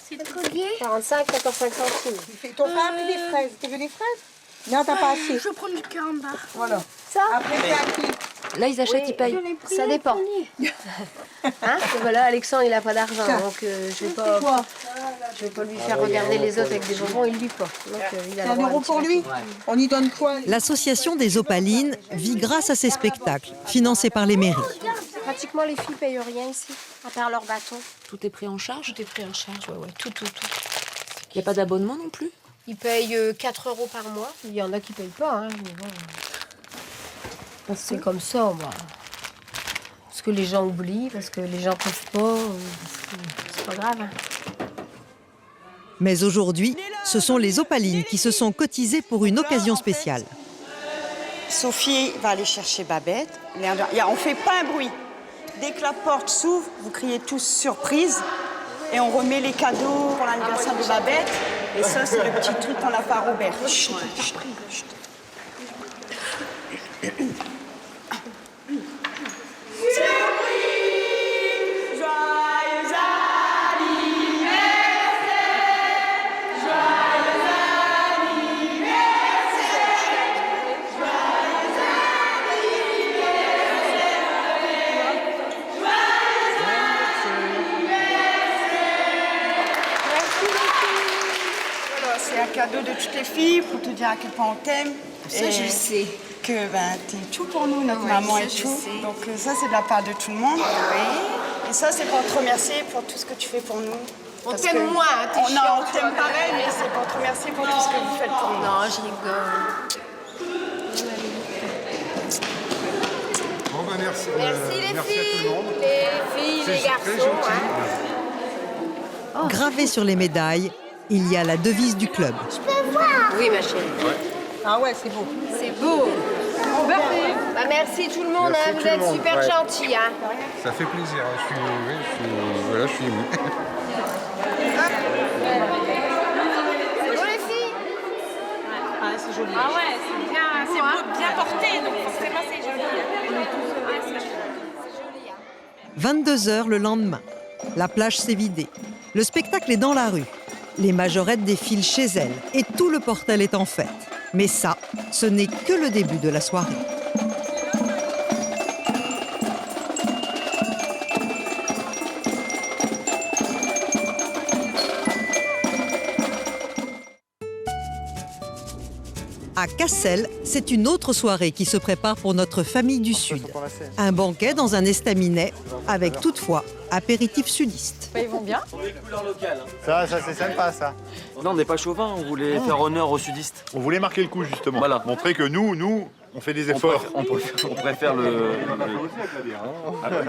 C'est combien 45, 14, 5 centimes. Ton frère a pris des fraises. Tu veux des fraises? Non, t'as pas assez. Je vais prendre du carambar. Voilà. Ça Après, c'est à qui? Là, ils achètent, ils payent. Ça dépend. Hein? Et voilà, Alexandre, il n'a pas d'argent, donc je vais pas lui faire regarder les autres avec des bonbons, il ne lit pas. Donc, il a C'est 1 euro pour lui? On y donne quoi? L'association des Opalines vit grâce à ces spectacles, financés par les mairies. Pratiquement, les filles payent rien ici, à part leur bâton. Tout est pris en charge? Tout est pris en charge, ouais, tout. Il n'y a pas d'abonnement non plus? Ils payent 4 euros par mois. Il y en a qui ne payent pas, hein, mais bon. C'est comme ça, moi. Parce que les gens oublient, parce que les gens ne peuvent pas. C'est pas grave. Hein. Mais aujourd'hui, ce sont les Opalines qui se sont cotisées pour une occasion spéciale. Sophie va aller chercher Babette. On ne fait pas un bruit. Dès que la porte s'ouvre, vous criez tous surprise. Et on remet les cadeaux pour l'anniversaire de Babette. Et ça, c'est le petit truc qu'on a fait à Robert. Chut, chut, chut. C'est un cadeau de toutes les filles pour te dire à quel point on t'aime. Ça, je le sais. Que t'es tout pour nous, notre maman et tout. Donc ça, c'est de la part de tout le monde. Et ça, c'est pour te remercier pour tout ce que tu fais pour nous. On t'aime moins, hein, t'es chiante. On t'aime pareil, mais c'est pour te remercier pour tout ce que vous faites pour nous. Non, je rigole. Bon, ben merci. Merci les merci filles, à tout le monde. les filles, les C'est très garçons. gentil. Hein. Gravée sur les médailles, il y a la devise du club. Je peux voir? Oui, ma chérie. Ah ouais, c'est beau. C'est beau. Bah, merci tout le monde, Merci hein, tout vous le êtes monde, super ouais. gentils. Hein. Ça fait plaisir. Je suis ému. C'est beau les filles? Ah, c'est joli. Ah ouais, c'est beau, bien porté, donc forcément c'est joli. 22h le lendemain. La plage s'est vidée. Le spectacle est dans la rue. Les majorettes défilent chez elles et tout le portel est en fête. Mais ça, ce n'est que le début de la soirée. À Cassel, c'est une autre soirée qui se prépare pour notre famille du Sud. Un banquet dans un estaminet, avec toutefois apéritif sudiste. Ils vont bien. Ça c'est sympa ça. Non, on n'est pas chauvin, on voulait faire honneur aux sudistes. On voulait marquer le coup justement. Voilà. Montrer que nous, on fait des efforts. On préfère le...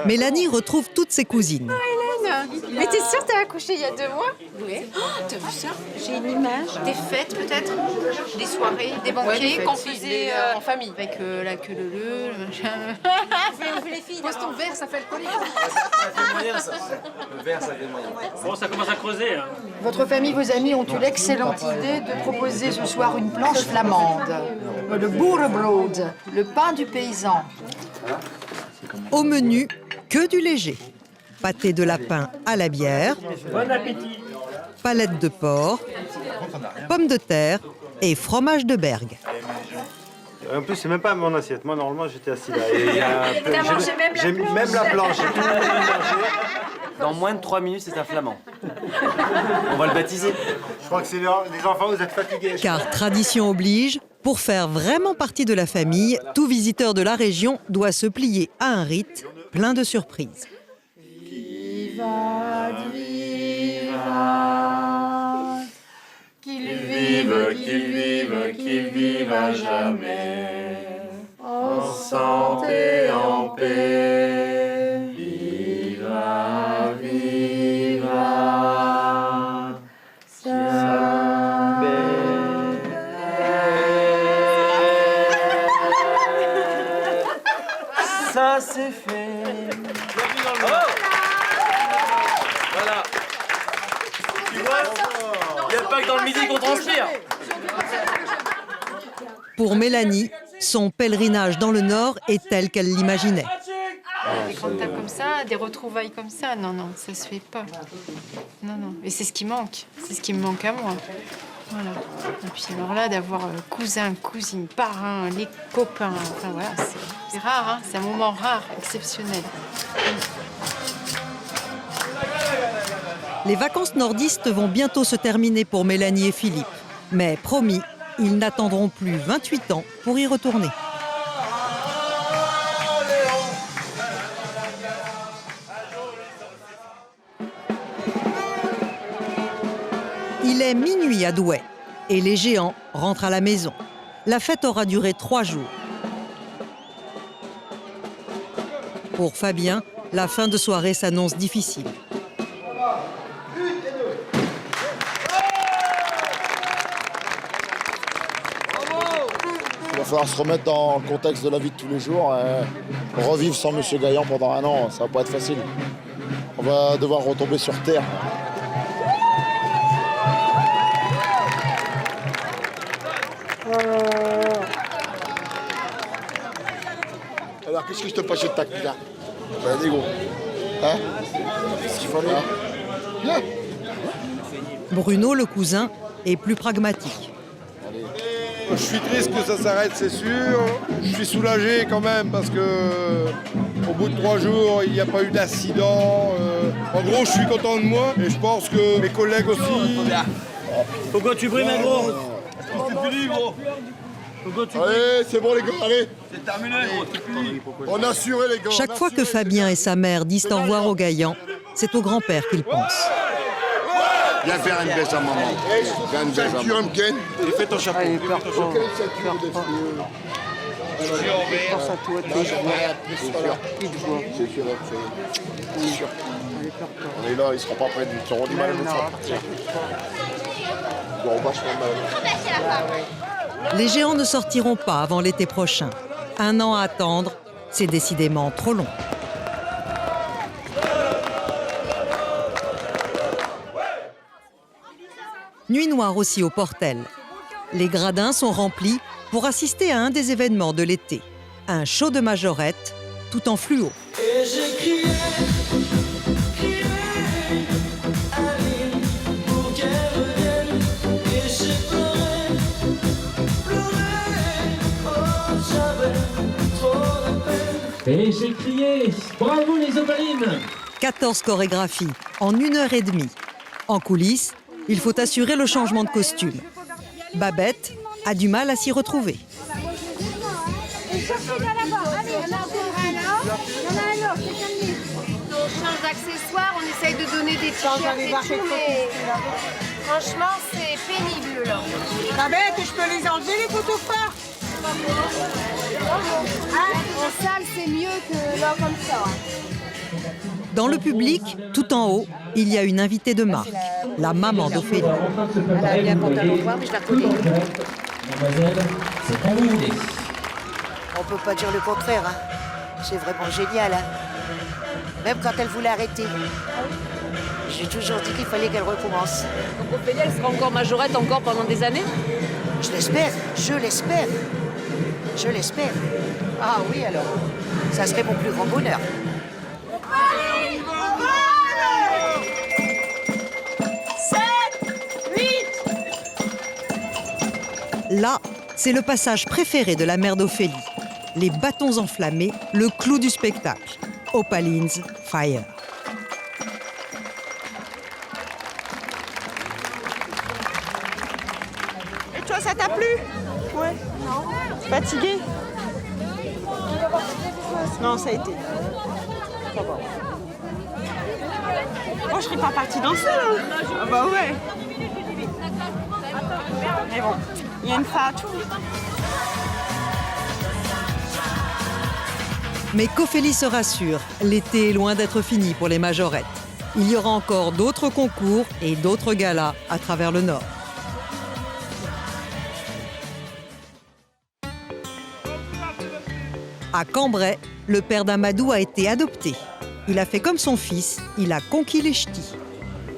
Mélanie retrouve toutes ses cousines. Mais t'es sûre t'as accouché il y a 2 mois? Oui. T'as vu ça? J'ai une image. Des fêtes peut-être? Des soirées, des banquets qu'on faisait en famille. Avec la queue leu, le machin. On fait les filles. Pose ton verre, ça fait le collier. Ça fait moyen ça. Le verre, ça fait moyen. Bon, ça commence à creuser. Hein. Votre famille, vos amis ont eu l'excellente idée de proposer ce soir une planche flamande. Le boerenbrood, le pain du paysan. Au menu, que du léger. Pâté de lapin à la bière, Bon appétit. palette de porc, pommes de terre et fromage de Bergue. En plus, c'est même pas mon assiette. Moi, normalement, j'étais assis là. Et T'as mangé même la j'ai planche. même la planche. J'ai tout mangé. Dans moins de 3 minutes, c'est un flamand. On va le baptiser. Je crois que c'est les enfants, vous êtes fatigués. Car tradition oblige, pour faire vraiment partie de la famille, tout visiteur de la région doit se plier à un rite plein de surprises. Vivat, vivat, qu'il vive, qu'il vive, qu'il vive à jamais, en santé, en paix. Viva, viva, ça c'est fait. Voilà. Tu vois, il n'y a pas que dans le midi qu'on transpire. Pour Mélanie, son pèlerinage dans le Nord est tel qu'elle l'imaginait. Des grandes tables comme ça, des retrouvailles comme ça, non, non, ça se fait pas. Non, non. Et c'est ce qui manque. C'est ce qui me manque à moi. Voilà. Et puis alors là, d'avoir cousins, cousines, parrains, les copains, enfin voilà, c'est rare, hein, c'est un moment rare, exceptionnel. Les vacances nordistes vont bientôt se terminer pour Mélanie et Philippe. Mais promis, ils n'attendront plus 28 ans pour y retourner. Il est minuit à Douai et les géants rentrent à la maison. La fête aura duré 3 jours. Pour Fabien, la fin de soirée s'annonce difficile. Il va falloir se remettre dans le contexte de la vie de tous les jours. Revivre sans Monsieur Gaillan pendant 1 an, ça va pas être facile. On va devoir retomber sur terre. Alors, qu'est-ce que je te passe de tac, là? Ben, des gros. Hein? Qu'est-ce qu'il fallait? Viens. Bruno, le cousin, est plus pragmatique. Je suis triste que ça s'arrête, c'est sûr. Je suis soulagé quand même parce que au bout de 3 jours, il n'y a pas eu d'accident. En gros, je suis content de moi et je pense que mes collègues aussi. Pourquoi tu brimes, un gros? C'est fini, gros. Allez, c'est bon les gars, allez. C'est terminé, gros, c'est fini. On a assuré les gars. Chaque fois que Fabien et sa mère disent au revoir aux Gaillans, c'est au grand-père qu'ils pensent. Viens faire une baisse à maman. Viens une baisse à maman. Et fais ton chapeau. Je pense à toi, t'es C'est sûr. On est là, ils seront pas prêts, ils auront du mal à nous faire partir. Ils auront vachement mal. Les géants ne sortiront pas avant l'été prochain. 1 an à attendre, c'est décidément trop long. Nuit noire aussi au Portel. Les gradins sont remplis pour assister à un des événements de l'été. Un show de majorette, tout en fluo. Et j'ai crié, à l'île pour qu'elle revienne. Et j'ai pleuré, oh j'avais trop la peine. Et j'ai crié, bravo les Opalines! 14 chorégraphies en 1h30. En coulisses, il faut assurer le changement de costume. Babette a du mal à s'y retrouver. On change d'accessoires, on essaye de donner des t-shirts et tout, mais franchement, c'est pénible là. Babette, je peux les enlever les photos forts? En salle, c'est mieux que là comme ça. Dans le public, tout en haut, il y a une invitée de marque, la maman d'Ophélie. Elle a bien pantalon noir, mais je la connais. Mademoiselle, c'est quand vous voulez. On peut pas dire le contraire, hein. C'est vraiment génial, hein. Même quand elle voulait arrêter. J'ai toujours dit qu'il fallait qu'elle recommence. Donc Ophélie, elle sera encore majorette encore pendant des années? Je l'espère, je l'espère. Je l'espère. Ah oui, alors. Ça serait mon plus grand bonheur. Là, c'est le passage préféré de la mère d'Ophélie. Les bâtons enflammés, le clou du spectacle. Opalines Fire. Et toi, ça t'a plu? Ouais. Non. Fatigué? Non, ça a été. Ça va. Moi, je serais pas partie danser, là. Ah bah ouais. Mais bon, il y a une fin à tout. Mais qu'Ophélie se rassure, l'été est loin d'être fini pour les majorettes. Il y aura encore d'autres concours et d'autres galas à travers le Nord. À Cambrai, le père d'Amadou a été adopté. Il a fait comme son fils, il a conquis les ch'tis.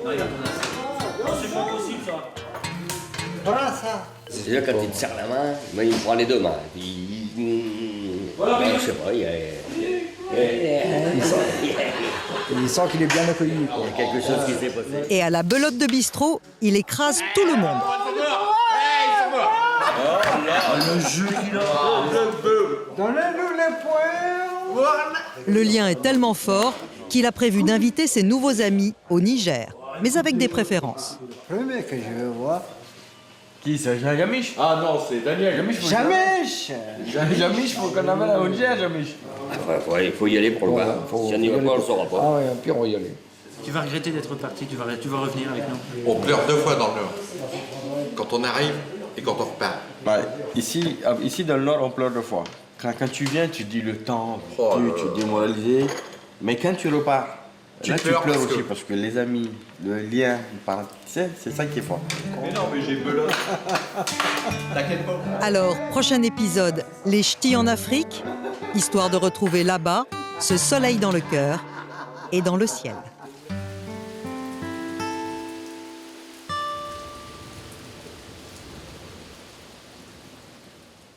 C'est pas possible ça. Voilà ça. C'est là quand il te serre la main, mais il prend les deux mains. Je sais pas, Il sent qu'il est bien accueilli. Quoi. Il y a quelque chose qui s'est passé. Et à la belote de bistrot, il écrase tout le monde. Le jeu qu'il a. Donnez-nous les points. Le lien est tellement fort qu'il a prévu d'inviter ses nouveaux amis au Niger, mais avec des préférences. Le premier que je veux voir. Qui c'est Jamiche? Ah non, c'est Daniel Jamiche. Jamiche. Jamiche, faut qu'on amène à Niger, Jamiche. Il faut y aller pour le voir. Si on n'y va pas, on le saura pas. Ah ouais, puis on va y aller. Tu vas regretter d'être parti, tu vas revenir avec nous. On pleure 2 fois dans le Nord. Quand on arrive et quand on repart. Ouais, ici dans le Nord, on pleure 2 fois. Quand tu viens, tu dis le temps, tu es démoralisé. Mais quand tu repars, tu pleures aussi parce que les amis, le lien, c'est ça qui est fort. Mais non, mais j'ai belote. T'inquiète pas. Alors, prochain épisode, les ch'tis en Afrique, histoire de retrouver là-bas ce soleil dans le cœur et dans le ciel.